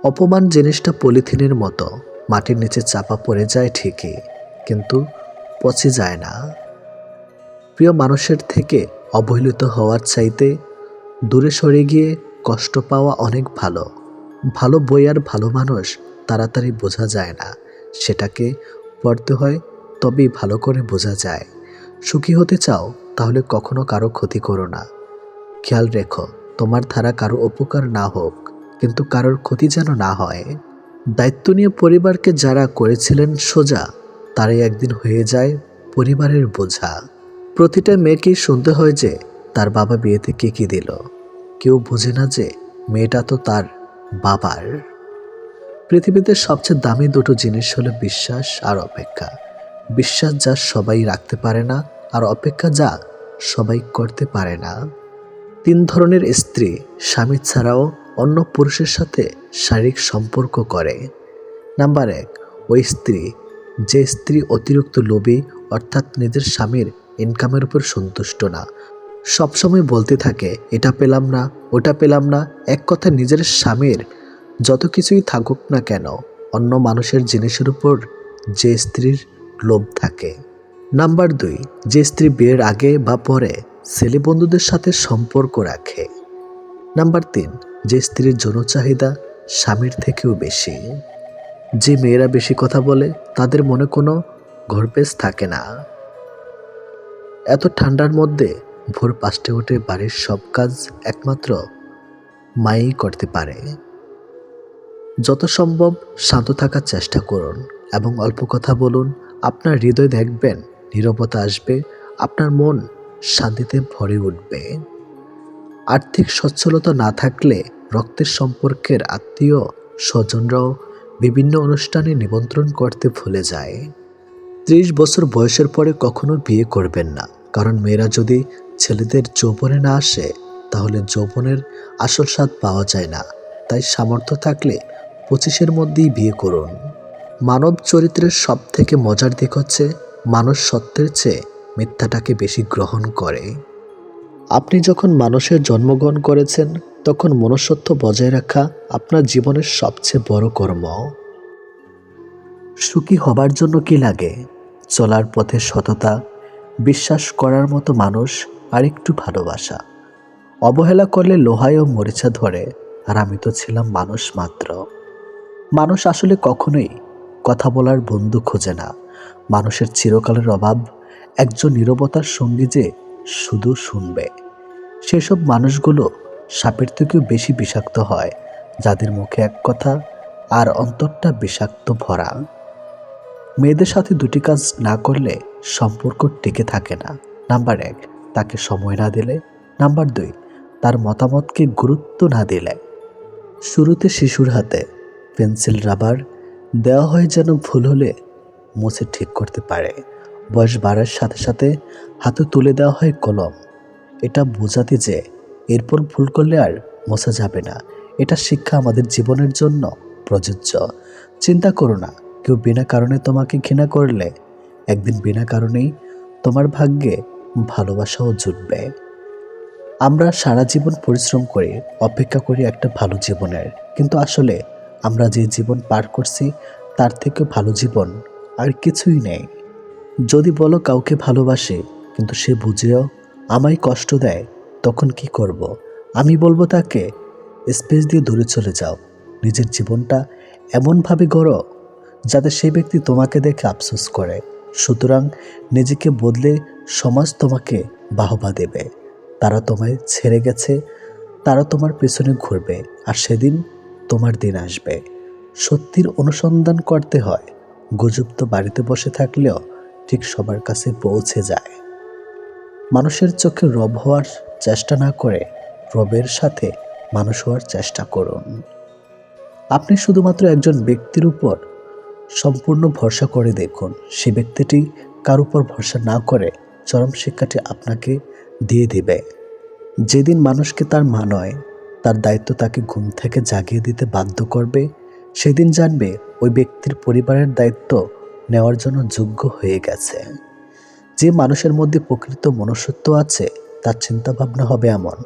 A: অপমান জিনিসটা পলিথিনের মতো, মাটির নিচে চাপা পড়ে যায় ঠিকই, কিন্তু পচে যায় না। প্রিয় মানুষের থেকে অবহেলিত হওয়ার চাইতে দূরে সরে গিয়ে কষ্ট পাওয়া অনেক ভালো। ভালো বই আর ভালো মানুষ তাড়াতাড়ি বোঝা যায় না, সেটাকে পড়তে হয়, তবেই ভালো করে বোঝা যায়। সুখী হতে চাও তাহলে কখনো কারো ক্ষতি করো না। খেয়াল রেখো, তোমার দ্বারা কারো উপকার না হোক, কিন্তু কারোর ক্ষতি যেন না হয়। দায়িত্ব নিয়ে পরিবারকে যারা করেছিলেন সোজা, তারাই একদিন হয়ে যায় পরিবারের বোঝা। প্রতিটা মেয়েকেই শুনতে হয় যে তার বাবা বিয়েতে কে কি দিল। কেউ বোঝে না যে মেয়েটা তো তার বাবার। পৃথিবীতে সবচেয়ে দামি দুটো জিনিস হলো বিশ্বাস আর অপেক্ষা। বিশ্বাস যা সবাই রাখতে পারে না, আর অপেক্ষা যা সবাই করতে পারে না। 3 ধরনের স্ত্রী স্বামী ছাড়াও অন্য পুরুষের সাথে শারীরিক সম্পর্ক করে। নাম্বার 1, ওই স্ত্রী, যে স্ত্রী অতিরিক্ত লোভী, অর্থাৎ নিজের স্বামীর ইনকামের উপর সন্তুষ্ট না, সবসময় বলতে থাকে এটা পেলাম না, ওটা পেলাম না। এক কথা, নিজের স্বামীর যত কিছুই থাকুক না কেন, অন্য মানুষের জিনিসের উপর যে স্ত্রীর লোভ থাকে। নাম্বার 2, যে স্ত্রী বিয়ের আগে বা পরে ছেলে বন্ধুদের সাথে সম্পর্ক রাখে। নাম্বার 3, যে স্ত্রীর যৌন চাহিদা স্বামীর থেকেও বেশি। যে মেয়েরা বেশি কথা বলে তাদের মনে কোনো ঘরপেচ থাকে না। এত ঠান্ডার মধ্যে ভোর 5টায় উঠে বাড়ির সব কাজ একমাত্র মাই করতে পারে। যত সম্ভব শান্ত থাকার চেষ্টা করুন এবং অল্প কথা বলুন। আপনার হৃদয় দেখবেন নীরবতা আসবে, আপনার মন শান্তিতে ভরে উঠবে। আর্থিক সচ্ছলতা না থাকলে রক্তের সম্পর্কের আত্মীয় স্বজনরাও বিভিন্ন অনুষ্ঠানে নিমন্ত্রণ করতে ভুলে যায়। 30 বছর বয়সের পরে কখনো বিয়ে করবেন না, কারণ মেয়েরা যদি ছেলেদের যৌবনে না আসে তাহলে যৌবনের আসল স্বাদ পাওয়া যায় না। তাই সামর্থ্য থাকলে 25-এর মধ্যেই বিয়ে করুন। মানব চরিত্রের সব থেকে মজার দিক হচ্ছে মানুষ সত্যের চেয়ে মিথ্যাটাকে বেশি গ্রহণ করে। আপনি যখন মানুষের জন্মগ্রহণ করেছেন, তখন মনুষ্যত্ব বজায় রাখা আপনার জীবনের সবচেয়ে বড় কর্ম। সুখী হবার জন্য কি লাগে? চলার পথে সততা, বিশ্বাস করার মতো মানুষ, আর একটু ভালোবাসা। অবহেলা করলে লোহায়ও মরিচা ধরে, আর আমি তো ছিলাম মানুষ মাত্র। মানুষ আসলে কখনোই কথা বলার বন্ধু খোঁজে না। মানুষের চিরকালের অভাব একজন নীরবতার সঙ্গী যে শুধু শুনবে। সেসব মানুষগুলো সাপের থেকেও বেশি বিষাক্ত হয়, যাদের মুখে এক কথা আর অন্তরটা বিষাক্ত ভরা। মেয়েদের সাথে দুটি কাজ না করলে সম্পর্ক টিকে থাকে না। নাম্বার 1, তাকে সময় না দিলে। নাম্বার 2, তার মতামতকে গুরুত্ব না দিলে। শুরুতে শিশুর হাতে পেন্সিল রাবার দেওয়া হয় যেন ভুল হলে মুছে ঠিক করতে পারে। বয়স বাড়ার সাথে সাথে হাতে তুলে দেওয়া হয় কলম, এটা বোঝাতে যে এরপর ভুল করলে আর মোছা যাবে না। এটা শিক্ষা আমাদের জীবনের জন্য প্রযোজ্য। চিন্তা করো না, কেউ বিনা কারণে তোমাকে ঘৃণা করলে একদিন বিনা কারণেই তোমার ভাগ্যে ভালোবাসাও জুটবে। আমরা সারা জীবন পরিশ্রম করি, অপেক্ষা করি একটা ভালো জীবনের, কিন্তু আসলে আমরা যে জীবন পার করছি তার থেকে ভালো জীবন আর কিছুই নেই। যদি বলো কাউকে ভালোবাসে কিন্তু সে বুঝেও আমায় কষ্ট দেয়, তখন কি করব? আমি বলবো তাকে স্পেস দিয়ে দূরে চলে যাও। নিজের জীবনটা এমনভাবে গড়ো যাতে সেই ব্যক্তি তোমাকে দেখে আফসোস করে। সুতরাং নিজেকে বদলে সমাজ তোমাকে বাহবা দেবে। তারা তোমায় ছেড়ে গেছে, তারা তোমার পেছনে ঘুরবে, আর সেদিন তোমার দিন আসবে। সত্যির অনুসন্ধান করতে হয়। গুজব তো বাড়িতে বসে থাকলেও ঠিক সবার কাছে পৌঁছে যায়। মানুষের চোখে রব হওয়ার চেষ্টা না করে রবের সাথে মানুষ হওয়ার চেষ্টা করুন। আপনি শুধুমাত্র একজন ব্যক্তির উপর সম্পূর্ণ ভরসা করে দেখুন, সে ব্যক্তিটি কার উপর ভরসা না করে চরম শিক্ষাটি আপনাকে দিয়ে দিবে। যেদিন মানুষকে তার মা নয়, তার দায়িত্ব তাকে ঘুম থেকে জাগিয়ে দিতে বাধ্য করবে, সেদিন জানবে ওই ব্যক্তির পরিবারের দায়িত্ব নেওয়ার জন্য যোগ্য হয়ে গেছে। যে মানুষের মধ্যে প্রকৃত মনুষ্যত্ব আছে, তার চিন্তাভাবনা হবে এমন: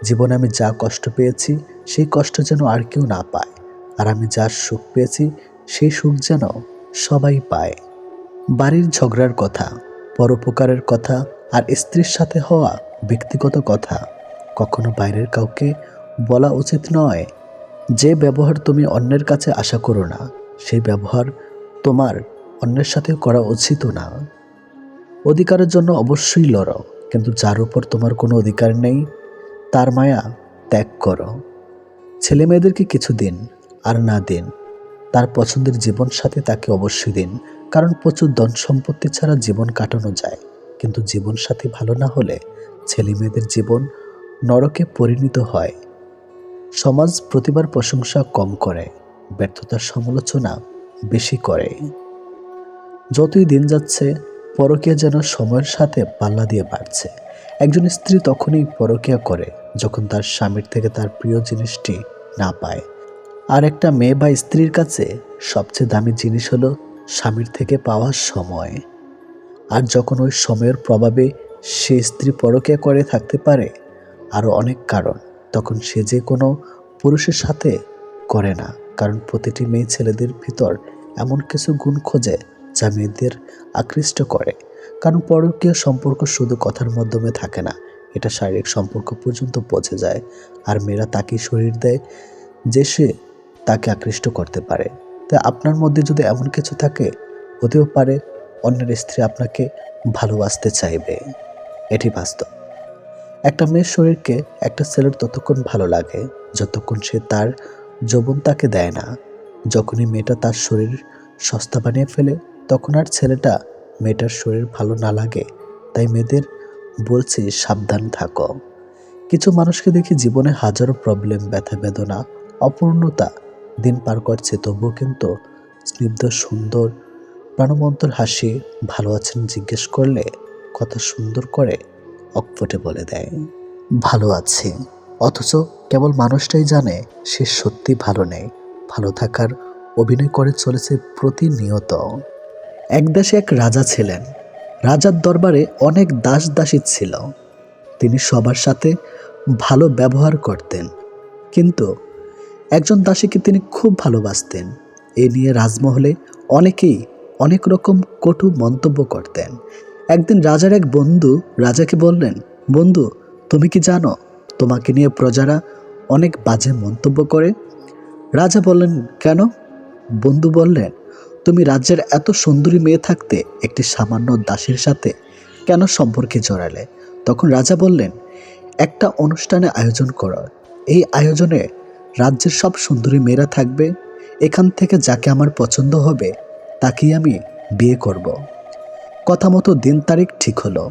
A: জীবনে আমি যা কষ্ট পেয়েছি সেই কষ্ট যেন আর কেউ না পায়, আর আমি যা সুখ পেয়েছি সেই সুখ যেন সবাই পায়। বাড়ির ঝগড়ার কথা, পরোপকারের কথা আর স্ত্রীর সাথে হওয়া ব্যক্তিগত কথা কখনো বাইরের কাউকে বলা উচিত নয়। যে ব্যবহার তুমি অন্যের কাছে আশা করো না, সেই ব্যবহার তোমার অন্যের সাথে করা উচিতও না। অধিকারের জন্য অবশ্যই লড়ো, কিন্তু যার উপর তোমার কোনো অধিকার নেই তার মায়া ত্যাগ করো। ছেলে মেয়েদেরকে কিছু দিন, আর না দিন তার পছন্দের জীবন সাথে তাকে অবশ্যই দিন, কারণ প্রচুর ধন সম্পত্তি ছাড়া জীবন কাটানো যায়, কিন্তু জীবন সাথী ভালো না হলে ছেলে মেয়েদের জীবন নরকে পরিণত হয়। সমাজ প্রতিবার প্রশংসা কম করে, ব্যর্থতার সমালোচনা বেশি করে। যতই দিন যাচ্ছে পরকীয়া যেন সময়ের সাথে পাল্লা দিয়ে বাড়ছে। একজন স্ত্রী তখনই পরকীয়া করে যখন তার স্বামীর থেকে তার প্রিয় জিনিসটি না পায়। আর একটা মেয়ে বা স্ত্রীর কাছে সবচেয়ে দামি জিনিস হলো স্বামীর থেকে পাওয়া সময়। আর যখন ওই সময়ের প্রভাবে সে স্ত্রী পরকীয়া করে থাকতে পারে আরও অনেক কারণ, তখন সে যে কোনো পুরুষের সাথে করে না, কারণ প্রতিটি মেয়ে ছেলেদের ভিতর এমন কিছু গুণ খোঁজে যা মেয়েদের আকৃষ্ট করে। কারণ পরকীয়া সম্পর্ক শুধু কথার মাধ্যমে থাকে না, এটা শারীরিক সম্পর্ক পর্যন্ত পৌঁছে যায়। আর মেয়েরা তাকেই শরীর দেয় যে সে তাকে আকৃষ্ট করতে পারে। তাই আপনার মধ্যে যদি এমন কিছু থাকে, হতেও পারে অন্যের স্ত্রী আপনাকে ভালোবাসতে চাইবে। এটি বাস্তব। একটা মেয়ের শরীরকে একটা ছেলের ততক্ষণ ভালো লাগে যতক্ষণ সে তার যৌবন তাকে দেয় না। যখনই মেয়েটা তার শরীর সস্তা বানিয়ে ফেলে, তখন আর ছেলেটা মেয়েটার শরীর ভালো না লাগে। তাই মেয়েদের বলছি, সাবধান থাকো। কিছু মানুষকে দেখি জীবনে হাজারো প্রবলেম, ব্যথা বেদনা, অপূর্ণতা দিন পার করছে, তবুও কিন্তু স্নিগ্ধ সুন্দর প্রাণবন্তর হাসি, ভালো আছেন জিজ্ঞেস করলে কথা সুন্দর করে অকপটে বলে দেয় ভালো আছি, অথচ কেবল মানুষটাই জানে সে সত্যি ভালো নেই। ভালো থাকার অভিনয় করে চলেছে প্রতিনিয়ত। এক দেশে এক রাজা ছিলেন। রাজার দরবারে অনেক দাস দাসী ছিল। তিনি সবার সাথে ভালো ব্যবহার করতেন, কিন্তু একজন দাসীকে তিনি খুব ভালোবাসতেন। এ নিয়ে রাজমহলে অনেকেই অনেক রকম কটু মন্তব্য করতেন। একদিন রাজার এক বন্ধু রাজাকে বললেন, বন্ধু, তুমি কি জানো তোমাকে নিয়ে প্রজারা অনেক বাজে মন্তব্য করে? রাজা বললেন, কেন? বন্ধু বললেন, তুমি রাজ্যের এত সুন্দরী মেয়ে থাকতে একটি সামান্য দাসীর সাথে কেন সম্পর্কে জড়ালে? তখন রাজা বললেন, একটা অনুষ্ঠানে আয়োজন করো। এই আয়োজনে রাজ্যের সব সুন্দরী মেয়েরা থাকবে। এখান থেকে যাকে আমার পছন্দ হবে তাকেই আমি বিয়ে করব। কথা মতো দিন তারিখ ঠিক হলো।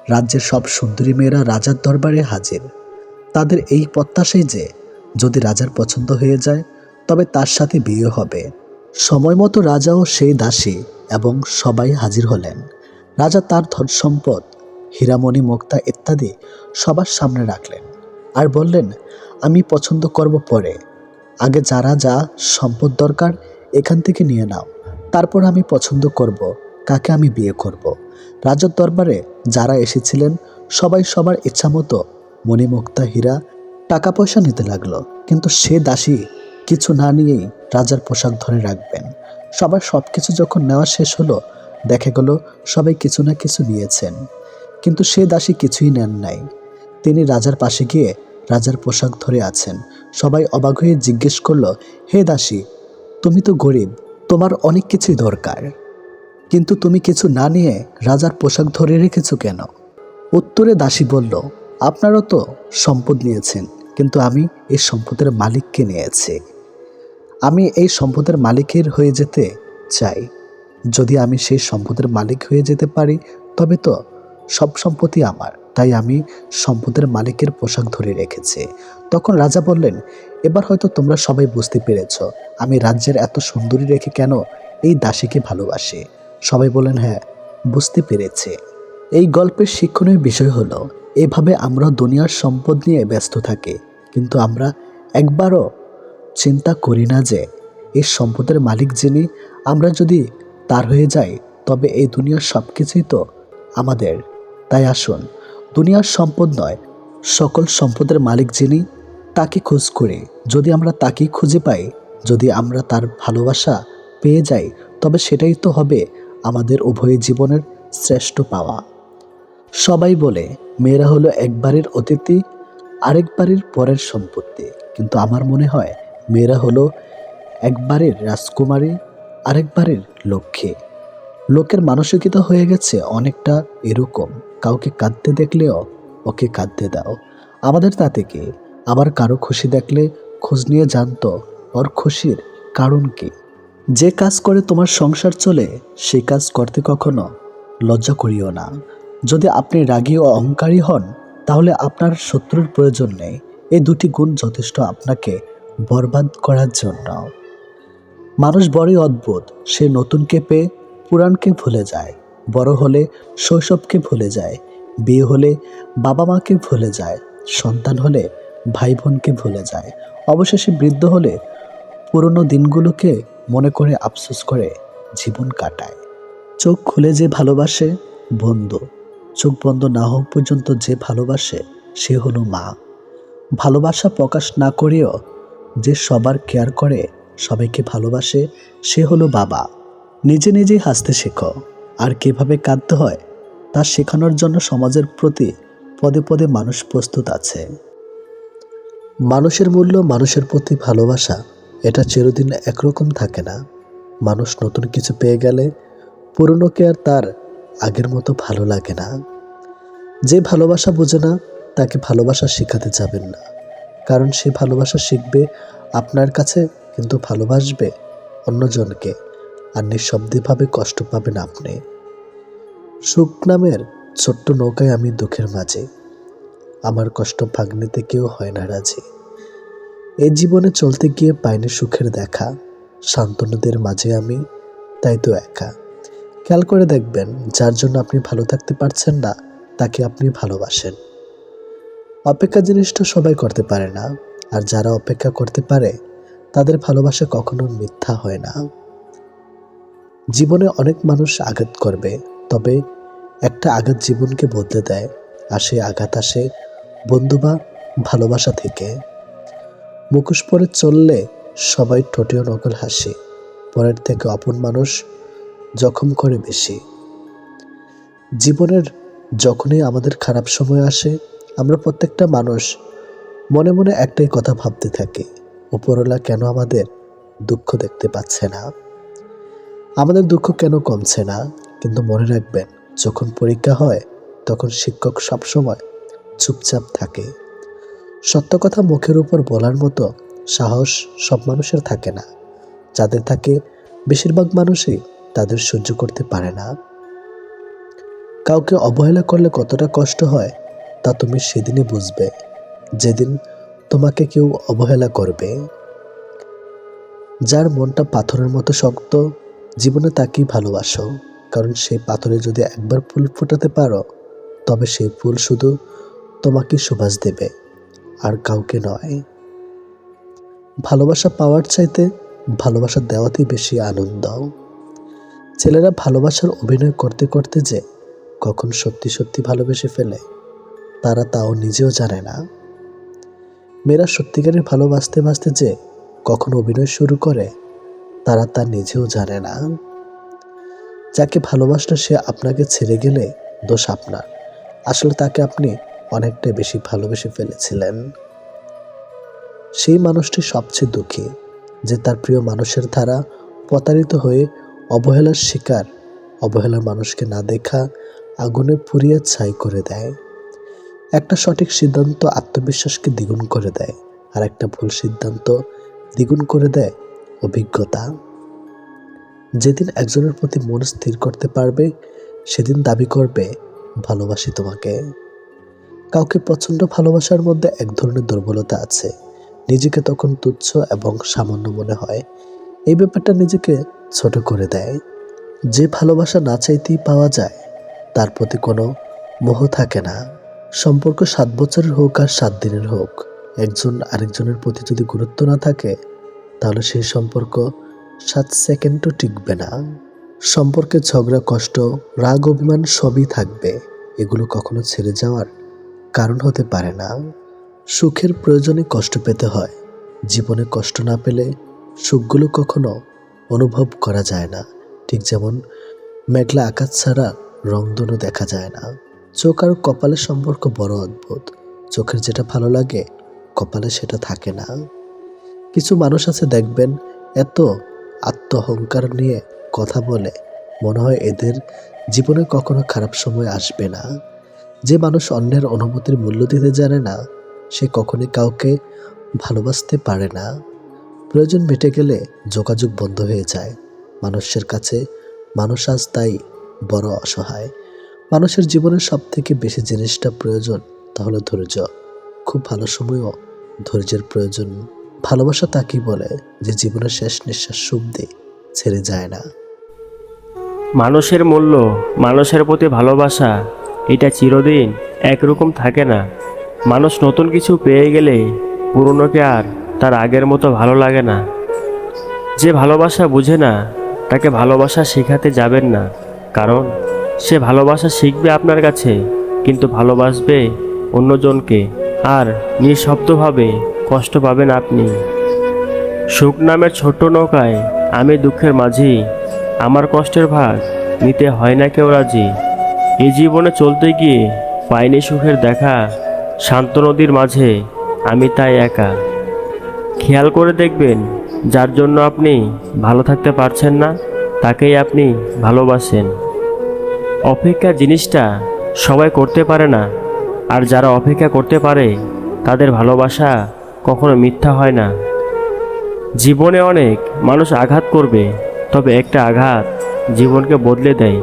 A: রাজ্যের সব সুন্দরী মেয়েরা রাজার দরবারে হাজির। তাদের এই প্রত্যাশাই যে যদি রাজার পছন্দ হয়ে যায় তবে তার সাথে বিয়ে হবে। সময় মতো রাজা ও সেই দাসী এবং সবাই হাজির হলেন। রাজা তার ধন সম্পদ, হীরামণি, মুক্তা ইত্যাদি সবার সামনে রাখলেন আর বললেন, আমি পছন্দ করব পরে। আগে যারা যা সম্পদ দরকার এখান থেকে নিয়ে নাও, তারপর আমি পছন্দ করব কাকে আমি বিয়ে করব। রাজার দরবারে যারা এসেছিলেন সবাই সবার ইচ্ছা মতো মণিমুক্তা, হীরা, টাকা পয়সা নিতে লাগলো। কিন্তু সে দাসী কিছু না নিয়েই রাজার পোশাক ধরে রাখবেন। সবার সব কিছু যখন নেওয়া শেষ হলো, দেখা গেল সবাই কিছু না কিছু নিয়েছেন, কিন্তু সে দাসী কিছুই নেন নাই। তিনি রাজার পাশে গিয়ে রাজার পোশাক ধরে আছেন। সবাই অবাক হয়ে জিজ্ঞেস করলো, হে দাসী, তুমি তো গরিব, তোমার অনেক কিছুই দরকার, কিন্তু তুমি কিছু না নিয়ে রাজার পোশাক ধরে রেখেছো কেন? উত্তরে দাসী বলল, আপনারও তো সম্পদ নিয়েছেন, কিন্তু আমি এই সম্পদের মালিককে নিয়েছি। আমি এই সম্পদের মালিকের হয়ে যেতে চাই। যদি আমি সেই সম্পদের মালিক হয়ে যেতে পারি তবে তো সব সম্পত্তি আমার, তাই আমি সম্পদের মালিকের পোশাক ধরে রেখেছি। তখন রাজা বললেন, এবার হয়তো তোমরা সবাই বুঝতে পেরেছ আমি রাজ্যের এত সুন্দরী রেখে কেন এই দাসীকে ভালোবাসি। সবাই বললেন, হ্যাঁ, বুঝতে পেরেছে। এই গল্পের শিক্ষণীয় বিষয় হলো, এভাবে আমরা দুনিয়ার সম্পদ নিয়ে ব্যস্ত থাকি, কিন্তু আমরা একবারও চিন্তা করি না যে এই সম্পদের মালিক যিনি, আমরা যদি তার হয়ে যাই তবে এই দুনিয়ার সব কিছুই তো আমাদের। তাই আসুন, দুনিয়ার সম্পদ নয়, সকল সম্পদের মালিক যিনি তাকে খোঁজ করি। যদি আমরা তাকেই খুঁজে পাই, যদি আমরা তার ভালোবাসা পেয়ে যাই, তবে সেটাই তো হবে আমাদের উভয় জীবনের শ্রেষ্ঠ পাওয়া। সবাই বলে মেয়েরা হলো একবারের অতিথি, আরেকবারের পরের সম্পত্তি, কিন্তু আমার মনে হয় মেয়েরা হলো একবারের রাজকুমারী, আরেকবারের লক্ষ্মী। লোকের মানসিকতা হয়ে গেছে অনেকটা এরকম, কাউকে কাঁদতে দেখলেও ওকে কাঁদতে দাও, আমাদের তাতে কি। আবার কারো খুশি দেখলে খোঁজ নিয়ে জানতো ওর খুশির কারণ কি। যে কাজ করে তোমার সংসার চলে সেই কাজ করতে কখনো লজ্জা করিও না। যদি আপনি রাগী ও অহংকারী হন তাহলে আপনার শত্রুর প্রয়োজন নেই। এই দুটি গুণ যথেষ্ট আপনাকে বরবাদ করার জন্য। মানুষ বড়ই অদ্ভুত, সে নতুনকে পেয়ে পুরাণকে ভুলে যায়, বড় হলে শৈশবকে ভুলে যায়, বিয়ে হলে বাবা মাকে ভুলে যায়, সন্তান হলে ভাই বোনকে ভুলে যায়, অবশেষে বৃদ্ধ হলে পুরনো দিনগুলোকে মনে করে আফসোস করে জীবন কাটায়। চোখ খুলে যে ভালোবাসে বন্ধু, চোখ বন্ধ না হওয়া পর্যন্ত যে ভালোবাসে সে হলো মা। ভালোবাসা প্রকাশ না করেও যে সবার কেয়ার করে, সবাইকে ভালোবাসে, সে হলো বাবা। নিজে নিজেই হাসতে শেখো, আর কিভাবে কাঁদতে হয় তা শেখানোর জন্য সমাজের প্রতি পদে পদে মানুষ প্রস্তুত আছে। মানুষের মূল্য, মানুষের প্রতি ভালোবাসা, এটা চিরদিন একরকম থাকে না। মানুষ নতুন কিছু পেয়ে গেলে পুরনোকে আর তার আগের মতো ভালো লাগে না। যে ভালোবাসা বোঝে না তাকে ভালোবাসা শেখাতে যাবেন না, কারণ সে ভালোবাসা শিখবে আপনার কাছে, কিন্তু ভালোবাসবে অন্যজনকে, আর নিঃশব্দভাবে কষ্ট পাবেন আপনি। সুখ নামের ছোট্ট নৌকায় আমি দুঃখের মাঝে, আমার কষ্ট ভাগ নিতে কেউ হয় না রাজি। এই জীবনে চলতে গিয়ে পাইনি সুখের দেখা, শান্তনুদের মাঝে আমি তাই তো একা। খেয়াল করে দেখবেন, যার জন্য আপনি ভালো থাকতে পারছেন না তাকে আপনি ভালোবাসেন। অপেক্ষা জিনিসটা সবাই করতে পারে না, আর যারা অপেক্ষা করতে পারে তাদের ভালোবাসা কখনো মিথ্যা হয় না। জীবনে অনেক মানুষ আঘাত করবে, তবে একটা আঘাত জীবনকে বদলে দেয়, আর সেই আঘাত আসে বন্ধু বা ভালোবাসা থেকে। মুখোশ পরে চললে সবাই ঠোঁটেও নকল হাসি, পরের থেকে আপন মানুষ জখম করে বেশি। জীবনের যখনই আমাদের খারাপ সময় আসে, আমরা প্রত্যেকটা মানুষ মনে মনে একটাই কথা ভাবতে থাকি, উপরওয়ালা কেন আমাদের দুঃখ দেখতে পাচ্ছে না, আমাদের দুঃখ কেন কমছে না। কিন্তু মনে রাখবেন, যখন পরীক্ষা হয় তখন শিক্ষক সবসময় চুপচাপ থাকে। সত্য কথা মুখের উপর বলার মতো সাহস সব মানুষের থাকে না। যাদের থাকে বেশিরভাগ মানুষই তাদের সহ্য করতে পারে না। কাউকে অবহেলা করলে কতটা কষ্ট হয় তা তুমি সেদিনই বুঝবে, যেদিন তোমাকে কেউ অবহেলা করবে। যার মনটা পাথরের মতো শক্ত, জীবনে তাকেই ভালোবাসো, কারণ সেই পাথরে যদি একবার ফুল ফোটাতে পারো তবে সেই ফুল শুধু তোমাকেই সুবাস দেবে, আর কাউকে নয়। ভালোবাসা পাওয়ার চাইতে ভালোবাসা দেওয়াতেই বেশি আনন্দ। ছেলেরা ভালোবাসার অভিনয় করতে করতে যে কখন সত্যি সত্যি ভালোবেসে ফেলে তারা তাও নিজেও জানে না। মেয়েরা সত্যিকারের ভালোবাসতে বাসতে যে কখন অভিনয় শুরু করে তারা তা নিজেও জানে না। যাকে ভালোবাসলে সে আপনাকে ছেড়ে গেলে দোষ আপনার, আসলে তাকে আপনি অনেকটাই বেশি ভালোবেসে ফেলেছিলেন। সেই মানুষটি সবচেয়ে দুঃখী, যে তার প্রিয় মানুষের দ্বারা প্রতারিত হয়ে অবহেলার শিকার। অবহেলার মানুষকে না দেখা আগুনে পুড়িয়ে ছাই করে দেয়। একটা সঠিক সিদ্ধান্ত আত্মবিশ্বাসকে দ্বিগুণ করে দেয়, আর একটা ভুল সিদ্ধান্ত দ্বিগুণ করে দেয় অভিজ্ঞতা। যেদিন একজনের প্রতি মন স্থির করতে পারবে সেদিন দাবি করবে ভালোবাসি তোমাকে। কাউকে প্রচণ্ড ভালোবাসার মধ্যে এক ধরনের দুর্বলতা আছে, নিজেকে তখন তুচ্ছ এবং সামান্য মনে হয়। এই ব্যাপারটা নিজেকে ছোট করে দেয়। যে ভালোবাসা না চাইতেই পাওয়া যায় তার প্রতি কোনো মোহ থাকে না। সম্পর্ক 7 বছরের হোক আর 7 দিনের হোক, একজন আরেকজনের প্রতি যদি গুরুত্ব না থাকে তাহলে সেই সম্পর্ক 7 সেকেন্ডও টিকবে না। সম্পর্কে ঝগড়া, কষ্ট, রাগ, অভিমান সবই থাকবে, এগুলো কখনো ছেড়ে যাওয়ার কারণ হতে পারে না। সুখের প্রয়োজনে কষ্ট পেতে হয়, জীবনে কষ্ট না পেলে সুখগুলো কখনো অনুভব করা যায় না। ঠিক যেমন মেঘলা আকাশ ছাড়া রংধনু দেখা যায় না। চোখ আর কপালের সম্পর্ক বড় অদ্ভুত। চোখের যেটা ভালো লাগে কপালে সেটা থাকে না। কিছু মানুষ আছে দেখবেন এত আত্ম অহংকার নিয়ে কথা বলে, মনে হয় এদের জীবনে কখনো খারাপ সময় আসবে না। যে মানুষ অন্যের অনুভূতির মূল্য দিতে জানে না সে কখনোই কাউকে ভালোবাসতে পারে না। প্রয়োজন মিটে গেলে যোগাযোগ বন্ধ হয়ে যায়। মানুষের কাছে মানুষ আজ তাই বড় অসহায়। মানুষের জীবনের সব থেকে বেশি জিনিসটা প্রয়োজন তাহলে ধৈর্য। খুব ভালো সময়ও ধৈর্যের প্রয়োজন। ভালোবাসা তাকেই বলে যে জীবনের শেষ নিঃশ্বাস অবধি ছেড়ে যায় না।
B: মানুষের মূল্য, মানুষের প্রতি ভালোবাসা, এটা চিরদিন একরকম থাকে না। মানুষ নতুন কিছু পেয়ে গেলে পুরনোকে আর তার আগের মতো ভালো লাগে না। যে ভালোবাসা বুঝে না তাকে ভালোবাসা শেখাতে যাবেন না, কারণ সে ভালোবাসা শিখবে আপনার কাছে কিন্তু ভালোবাসবে অন্যজনকে, আর নিঃশব্দভাবে কষ্ট পাবেন আপনি। সুখ নামের ছোট্ট নৌকায় আমি দুঃখের মাঝি, আমার কষ্টের ভাগ নিতে হয় না কেউ রাজি। এই জীবনে চলতে গিয়ে পাইনি সুখের দেখা, শান্ত নদীর মাঝে আমি তাই একা। খেয়াল করে দেখবেন যার জন্য আপনি ভালো থাকতে পারছেন না তাকেই আপনি ভালোবাসেন। অপেক্ষা জিনিসটা সবাই করতে পারে না, আর যারা অপেক্ষা করতে পারে তাদের ভালোবাসা কখনো মিথ্যা হয় না। জীবনে অনেক মানুষ আঘাত করবে, তবে একটা আঘাত জীবনকে বদলে দেয়,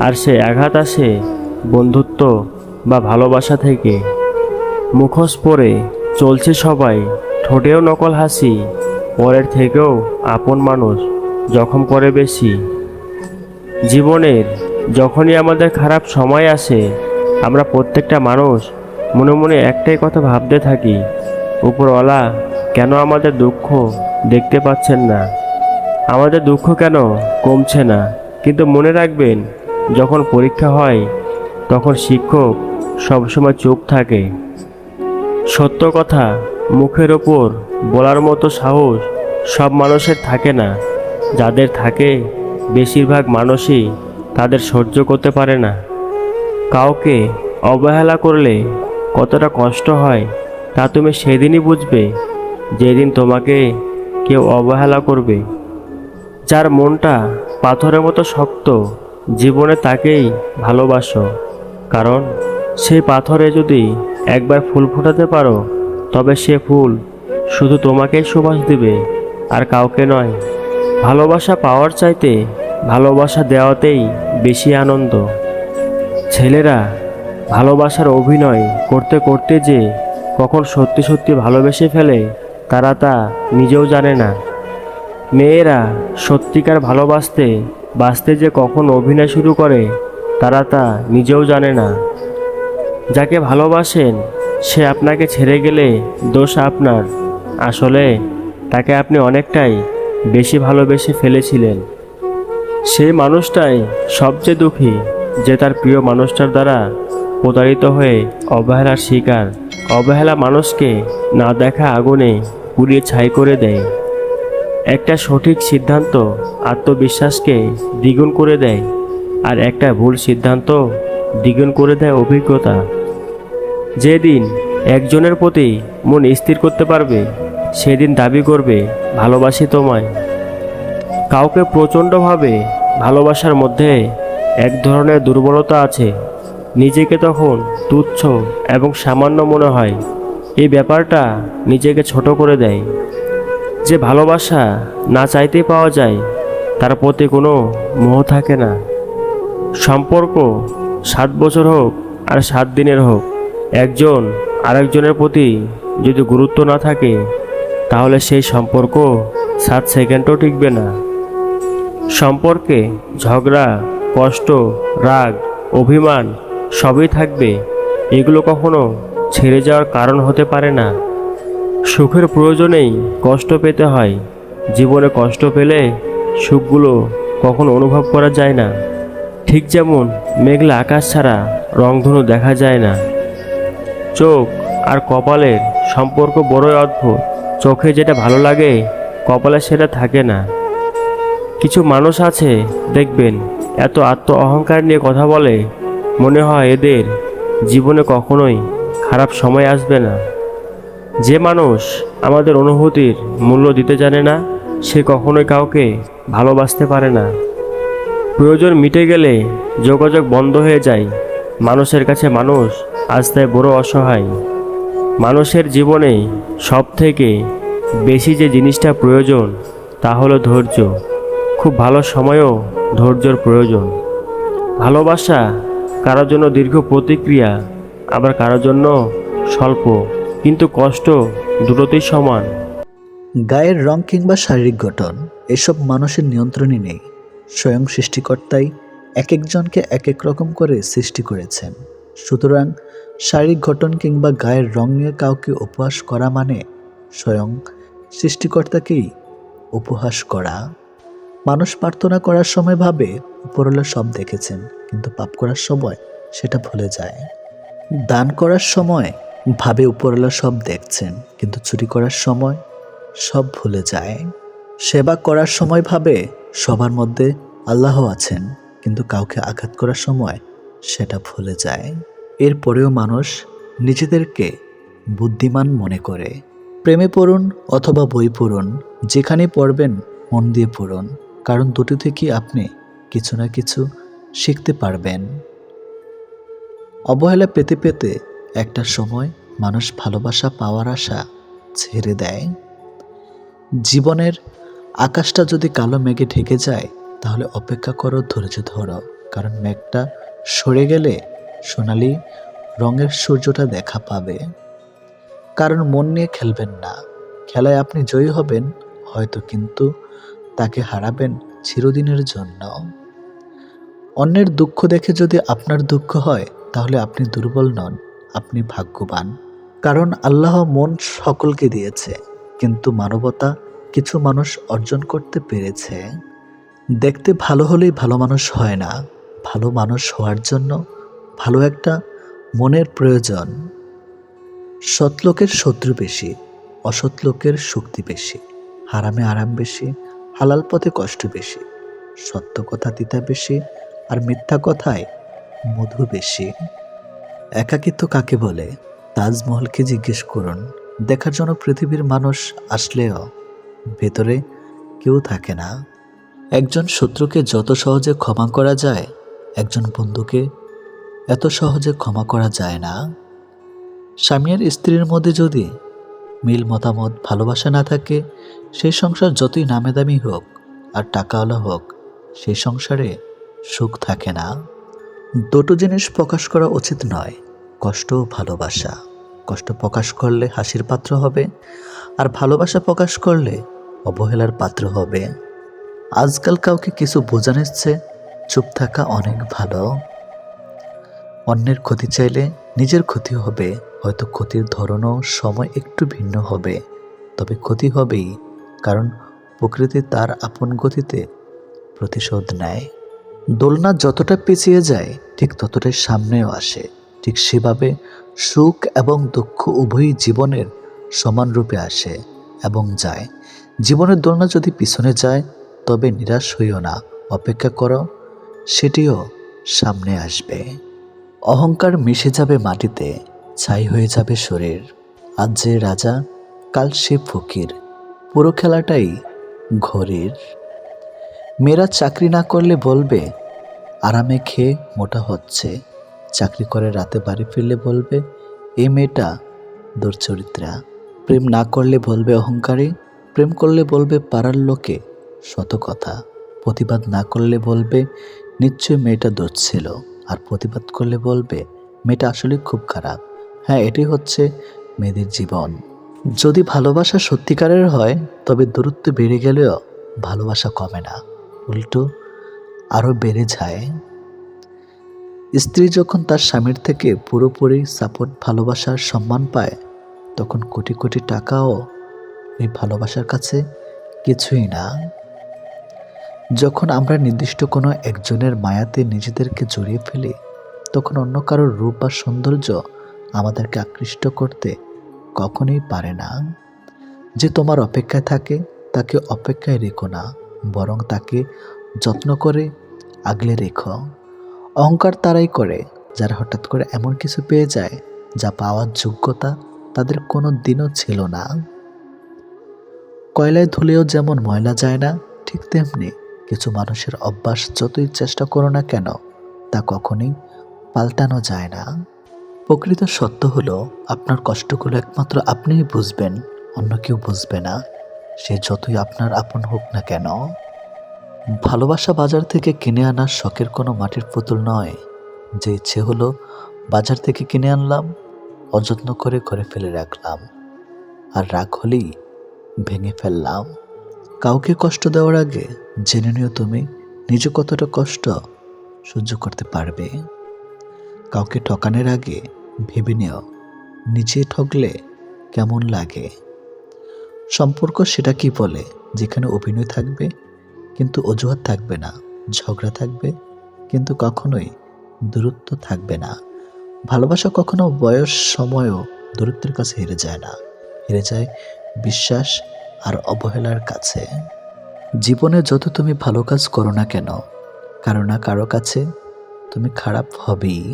B: আর সে আঘাত আসে বন্ধুত্ব বা ভালোবাসা থেকে। মুখোশ পরে চলছে সবাই, ঠোঁটেও নকল হাসি, পরের থেকেও আপন মানুষ জখম করে বেশি। জীবনের যখনই আমাদের খারাপ সময় আসে আমরা প্রত্যেকটা মানুষ মনে মনে একটাই কথা ভাবতে থাকি, উপরওয়ালা কেন আমাদের দুঃখ দেখতে পাচ্ছেন না, আমাদের দুঃখ কেন কমছে না। কিন্তু মনে রাখবেন যখন পরীক্ষা হয় তখন শিক্ষক সবসময় চুপ থাকে। সত্য কথা মুখের ওপর বলার মতো সাহস সব মানুষের থাকে না, যাদের থাকে বেশিরভাগ মানুষই তাদের সহ্য করতে পারে না। কাউকে অবহেলা করলে কতটা কষ্ট হয় তা তুমি সেদিনই বুঝবে যেদিন তোমাকে কেউ অবহেলা করবে। যার মনটা পাথরের মতো শক্ত জীবনে তাকেই ভালোবাসো, কারণ সেই পাথরে যদি একবার ফুল ফোটাতে পারো, তবে সে ফুল শুধু তোমাকেই সুবাস দিবে, আর কাউকে নয়। ভালোবাসা পাওয়ার চাইতে ভালোবাসা দেওয়াতেই বেশি আনন্দ। ছেলেরা ভালোবাসার অভিনয় করতে করতে যে কখন সত্যি সত্যি ভালোবেসে ফেলে, তারা তা নিজেও জানে না। মেয়েরা সত্যিকার ভালোবাসতে বাসতে যে কখন অভিনয় শুরু করে, তারা তা নিজেও জানে না। যাকে ভালোবাসেন সে আপনাকে ছেড়ে গেলে দোষ আপনার। আসলে তাকে আপনি অনেকটাই বেশি ভালোবেসে ফেলেছিলেন। সেই মানুষটাই সবচেয়ে দুঃখী, যে তার প্রিয় মানুষটার দ্বারা প্রতারিত হয়ে অবহেলার শিকার। অবহেলা মানুষকে না দেখা আগুনে পুড়িয়ে ছাই করে দেয়। একটা সঠিক সিদ্ধান্ত আত্মবিশ্বাসকে দ্বিগুণ করে দেয়, আর একটা ভুল সিদ্ধান্ত দ্বিগুণ করে দেয় অভিজ্ঞতা। যেদিন একজনের প্রতি মন স্থির করতে পারবে, সেদিন দাবি করবে ভালোবাসি তোমায়। কাউকে প্রচণ্ডভাবে ভালোবাসার মধ্যে এক ধরনের দুর্বলতা আছে। নিজেকে তখন তুচ্ছ এবং সামান্য মনে হয়। এই ব্যাপারটা নিজেকে ছোট করে দেয়। যে ভালোবাসা না চাইতেই পাওয়া যায়, তার প্রতি কোনো মোহ থাকে না। সম্পর্ক 7 বছর হোক আর 7 দিনের হোক, একজন আরেকজনের প্রতি যদি গুরুত্ব না থাকে, তাহলে সেই সম্পর্ক 7 সেকেন্ডও টিকবে না। সম্পর্কে ঝগড়া, কষ্ট, রাগ, অভিমান সবই থাকবে। এগুলো কখনো ছেড়ে যাওয়ার কারণ হতে পারে না। সুখের প্রয়োজনেই কষ্ট পেতে হয়। জীবনে কষ্ট পেলে সুখগুলো কখনো অনুভব করা যায় না। ঠিক যেমন মেঘলা আকাশ ছাড়া রংধনু দেখা যায় না। চোখ আর কপালের সম্পর্ক বড়ই অদ্ভুত। চোখে যেটা ভালো লাগে, কপালে সেটা থাকে না। কিছু মানুষ আছে, দেখবেন এত আত্ম অহংকার নিয়ে কথা বলে, মনে হয় এদের জীবনে কখনোই খারাপ সময় আসবে না। যে মানুষ আমাদের অনুভূতির মূল্য দিতে জানে না, সে কখনোই কাউকে ভালোবাসতে পারে না। প্রয়োজন মিটে গেলে যোগাযোগ বন্ধ হয়ে যায়। মানুষের কাছে মানুষ আজ তাই বড় অসহায়। মানুষের জীবনে সবথেকে বেশি যে জিনিসটা প্রয়োজন, তা হলো ধৈর্য। খুব ভালো সময়ও ধৈর্যর প্রয়োজন। ভালোবাসা কারোর জন্য দীর্ঘ প্রতিক্রিয়া, আবার কারোর জন্য স্বল্প, কিন্তু কষ্ট দুটোতেই সমান।
A: গায়ের রং কিংবা শারীরিক গঠন এসব মানুষের নিয়ন্ত্রণে নেই। স্বয়ং সৃষ্টিকর্তাই এক একজনকে এক এক রকম করে সৃষ্টি করেছেন। সুতরাং শারীরিক গঠন কিংবা গায়ের রং নিয়ে কাউকে উপহাস করা মানে স্বয়ং সৃষ্টিকর্তাকেই উপহাস করা। মানুষ প্রার্থনা করার সময় ভাবে উপরওয়ালা সব দেখেছেন, কিন্তু পাপ করার সময় সেটা ভুলে যায়। দান করার সময় ভাবে উপরওয়ালা সব দেখছেন, কিন্তু চুরি করার সময় সব ভুলে যায়। সেবা করার সময় ভাবে সবার মধ্যে আল্লাহ আছেন, কিন্তু কাউকে আঘাত করার সময় সেটা ভুলে যায়। এরপরেও মানুষ নিজেদেরকে বুদ্ধিমান মনে করে। প্রেমে পড়ুন অথবা বই পড়ুন, যেখানে পড়বেন মন দিয়ে পড়ুন, কারণ দুটো থেকে আপনি কিছু না কিছু শিখতে পারবেন। অবহেলা পেতে পেতে একটা সময় মানুষ ভালোবাসা পাওয়ার আশা ছেড়ে দেয়। জীবনের আকাশটা যদি কালো মেঘে ঢেকে যায়, তাহলে অপেক্ষা করো, ধৈর্য ধরো, কারণ মেঘটা সরে গেলে সোনালি রঙের সূর্যটা দেখা পাবে। কারণ মন নিয়ে খেলবেন না। খেলায় আপনি জয়ী হবেন হয়তো, কিন্তু তাকে হারাবেন চিরদিনের জন্য। অন্যের দুঃখ দেখে যদি আপনার দুঃখ হয়, তাহলে আপনি দুর্বল নন, আপনি ভাগ্যবান। কারণ আল্লাহ মন সকলকে দিয়েছে, কিন্তু মানবতা কিছু মানুষ অর্জন করতে পেরেছে। দেখতে ভালো হলেই ভালো মানুষ হয় না। ভালো মানুষ হওয়ার জন্য ভালো একটা মনের প্রয়োজন। সৎ লোকের শত্রু বেশি, অসৎ লোকের শক্তি বেশি। হারামে আরাম বেশি, হালাল পথে কষ্ট বেশি। সত্য কথা তিতা বেশি, আর মিথ্যা কথায় মধু বেশি। একাকিত্ব কাকে বলে? তাজমহলকে জিজ্ঞেস করুন। দেখার জন্য পৃথিবীর মানুষ আসলেও ভেতরে কেউ থাকে না। একজন শত্রুকে যত সহজে ক্ষমা করা যায়, একজন বন্ধুকে এত সহজে ক্ষমা করা যায় না। স্বামী আর স্ত্রীর মধ্যে যদি মিল মতামত ভালোবাসা না থাকে, সেই সংসার যতই নামে দামি হোক আর টাকাওয়ালা হোক, সেই সংসারে সুখ থাকে না। দুটো জিনিস প্রকাশ করা উচিত নয়, কষ্ট ও ভালোবাসা। কষ্ট প্রকাশ করলে হাসির পাত্র হবে, আর ভালোবাসা প্রকাশ করলে অবহেলার পাত্র হবে। আজকাল কাউকে কিছু বোঝানোর চেয়ে চুপ থাকা অনেক ভালো। অন্যের ক্ষতি চাইলে নিজের ক্ষতি হবে, হয়তো ক্ষতির ধরনও সময় একটু ভিন্ন হবে, তবে ক্ষতি হবেই, কারণ প্রকৃতি তার আপন গতিতে প্রতিশোধ নেয়। দোলনা যতটা পিছিয়ে যায় ঠিক ততটাই সামনেও আসে। ঠিক সেভাবে সুখ এবং দুঃখ উভয়ই জীবনের সমান রূপে আসে এবং যায়। জীবনের দোলনা যদি পিছনে যায় তবে নিরাশ হইও না, অপেক্ষা করো, সেটিও সামনে আসবে। অহংকার মিশে যাবে মাটিতে, ছাই হয়ে যাবে শরীর। আজ যে রাজা, কাল সে ফকির, পুরো খেলাটাই ঘড়ির। মেয়েরা চাকরি না করলে বলবে আরামে খেয়ে মোটা হচ্ছে, চাকরি করে রাতে বাড়ি ফিরলে বলবে এই মেয়েটা দুর্চরিত্রা। প্রেম না করলে বলবে অহংকারী, প্রেম করলে বলবে পাড়ার লোকে শত কথা। প্রতিবাদ না করলে বলবে নিশ্চয়ই মেয়েটা দোষ ছিল, আর প্রতিবাদ করলে বলবে মেয়েটা আসলে খুব খারাপ। হ্যাঁ, এটি হচ্ছে মেয়েদের জীবন। যদি ভালোবাসা সত্যিকারের হয় তবে দূরত্ব বেড়ে গেলেও ভালোবাসা কমে না, উল্টো আরও বেড়ে যায়। স্ত্রী যখন তার স্বামীর থেকে পুরোপুরি সাপোর্ট, ভালোবাসার সম্মান পায়, তখন কোটি কোটি টাকাও এই ভালোবাসার কাছে কিছুই না। যখন আমরা নির্দিষ্ট কোনো একজনের মায়াতে নিজেদেরকে জড়িয়ে ফেলি, তখন অন্য কারোর রূপ বা সৌন্দর্য আমাদেরকে আকৃষ্ট করতে কখনোই পারে না। যে তোমার অপেক্ষায় থাকে তাকে অপেক্ষায় রেখো না, বরং তাকে যত্ন করে আগলে রেখো। অহংকার তারাই করে যারা হঠাৎ করে এমন কিছু পেয়ে যায় যা পাওয়ার যোগ্যতা তাদের কোনো দিনও ছিল না। কয়লায় ধুলেও যেমন ময়লা যায় না, ঠিক তেমনি কিছু মানুষের অভ্যাস যতই চেষ্টা করো না কেন তা কখনোই পাল্টানো যায় না। প্রকৃত সত্য হলো আপনার কষ্টগুলো একমাত্র আপনিই বুঝবেন, অন্য কেউ বুঝবে না, সে যতই আপনার আপন হোক না কেন। ভালোবাসা বাজার থেকে কিনে আনা শখের কোনো মাটির পুতুল নয়, যে ইচ্ছে হলো বাজার থেকে কিনে আনলাম, অযত্ন করে ঘরে ফেলে রাখলাম, আর রাগ হলেই ভেঙে ফেললাম। কাউকে কষ্ট দেওয়ার আগে জেনে নিও তুমি নিজে কতটা কষ্ট সহ্য করতে পারবে। কাউকে ঠকানোর আগে ভেবে নিও নিজে ঠকলে কেমন লাগে। সম্পর্ক সেটা কি বলে যেখানে অভিনয় থাকবে কিন্তু অজুহাত থাকবে না, ঝগড়া থাকবে কিন্তু কখনোই দূরত্ব থাকবে না। ভালোবাসা কখনো বয়স, সময়ও দূরত্বের কাছে হেরে যায় না, হেরে যায় বিশ্বাস আর অবহেলার কাছে। জীবনে যত তুমি ভালো কাজ করো না কেন, কারো না কারো কাছে তুমি খারাপ হবেই।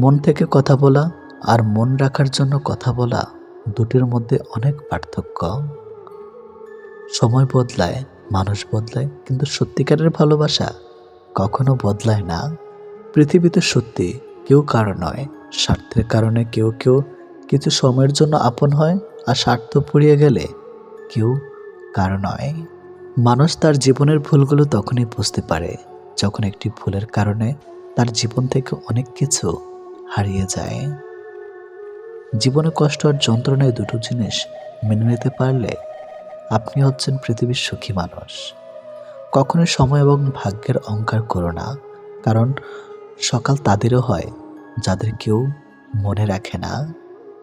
A: মন থেকে কথা বলা আর মন রাখার জন্য কথা বলা, দুটির মধ্যে অনেক পার্থক্য। সময় বদলায়, মানুষ বদলায়, কিন্তু সত্যিকারের ভালোবাসা কখনো বদলায় না। পৃথিবীতে সত্যি কেউ কারো নয়, স্বার্থের কারণে কেউ কেউ কিছু সময়ের জন্য আপন হয়, আর স্বার্থ পুড়িয়ে গেলে কেউ কারো নয়। মানুষ তার জীবনের ভুলগুলো তখনই বুঝতে পারে যখন একটি ভুলের কারণে তার জীবন থেকে অনেক কিছু হারিয়ে যায়। জীবনে কষ্ট আর যন্ত্রণায় দুটো জিনিস মেনে নিতে পারলে আপনি হচ্ছেন পৃথিবীর সুখী মানুষ। কখনোই সময় এবং ভাগ্যের অহংকার করো না, কারণ সকাল তাদেরও হয় যাদের কেউ মনে রাখে না।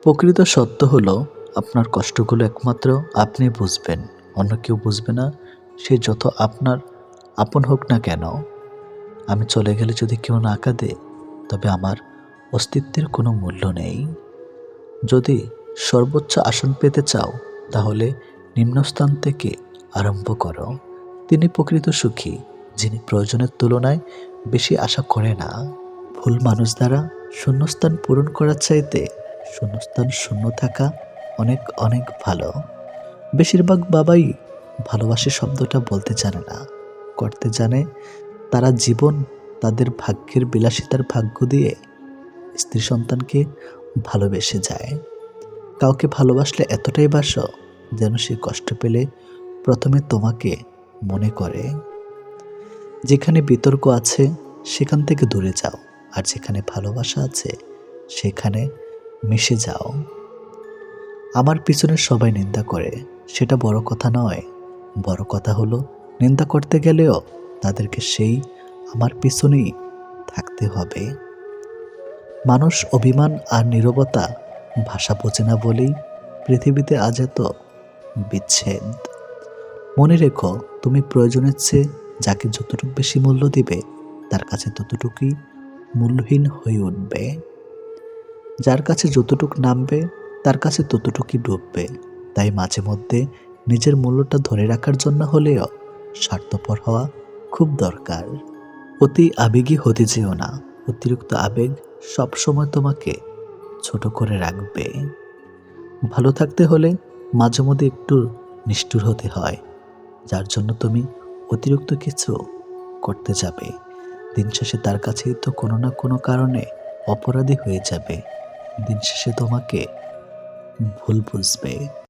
A: প্রকৃত সত্য হলো আপনার কষ্টগুলো একমাত্র আপনি বুঝবেন, অন্য কেউ বুঝবে না, সে যত আপনার আপন হোক না কেন। আমি চলে গেলে যদি কেউ না কাঁদে তবে আমার অস্তিত্বের কোনো মূল্য নেই। যদি সর্বোচ্চ আসন পেতে চাও তাহলে নিম্নস্থান থেকে আরম্ভ করো। তিনি প্রকৃত সুখী যিনি প্রয়োজনের তুলনায় বেশি আশা করে না। ভুল মানুষ দ্বারা শূন্যস্থান পূরণ করার চাইতে শূন্যস্থান শূন্য থাকা অনেক অনেক ভালো। বেশিরভাগ বাবাই ভালোবাসে শব্দটা বলতে জানে না, করতে জানে। তারা জীবন তাদের ভাগ্যের বিলাসিতার ভাগ্য দিয়ে স্ত্রী সন্তানকে ভালোবেসে যায়। কাউকে ভালোবাসলে এতটাই বাসো যেন সে কষ্ট পেলে প্রথমে তোমাকে মনে করে। যেখানে বিতর্ক আছে সেখান থেকে দূরে যাও, আর যেখানে ভালোবাসা আছে সেখানে মিশে যাও। আমার পিছনে সবাই নিন্দা করে, সেটা বড় কথা নয়। বড় কথা হলো নিন্দা করতে গেলেও তাদেরকে সেই আমার পিছনেই থাকতে হবে। মানুষ অভিমান আর নীরবতা ভাষা বোঝে না বলেই পৃথিবীতে আজ এত বিচ্ছেদ। মনে রেখো, তুমি প্রয়োজনের চেয়ে যাকে যতটুকু বেশি মূল্য দিবে তার কাছে ততটুকুই মূল্যহীন হয়ে উঠবে। যার কাছে যতটুকু নামবে তার কাছে ততটুকুই ডুববে। তাই মাঝে মধ্যে নিজের মূল্যটা ধরে রাখার জন্য হলেও স্বার্থপর হওয়া খুব দরকার। অতি আবেগী হতে যেও না, অতিরিক্ত আবেগ সবসময় তোমাকে ছোট করে রাখবে। ভালো থাকতে হলে মাঝে মধ্যে একটু নিষ্ঠুর হতে হয়, যার জন্য তুমি অতিরিক্ত কিছু করতে যাবে। দিন শেষে তার কাছেই তো কোনো না কোনো কারণে অপরাধী হয়ে যাবে। দিন শেষে তোমাকে ভুল বুঝবে।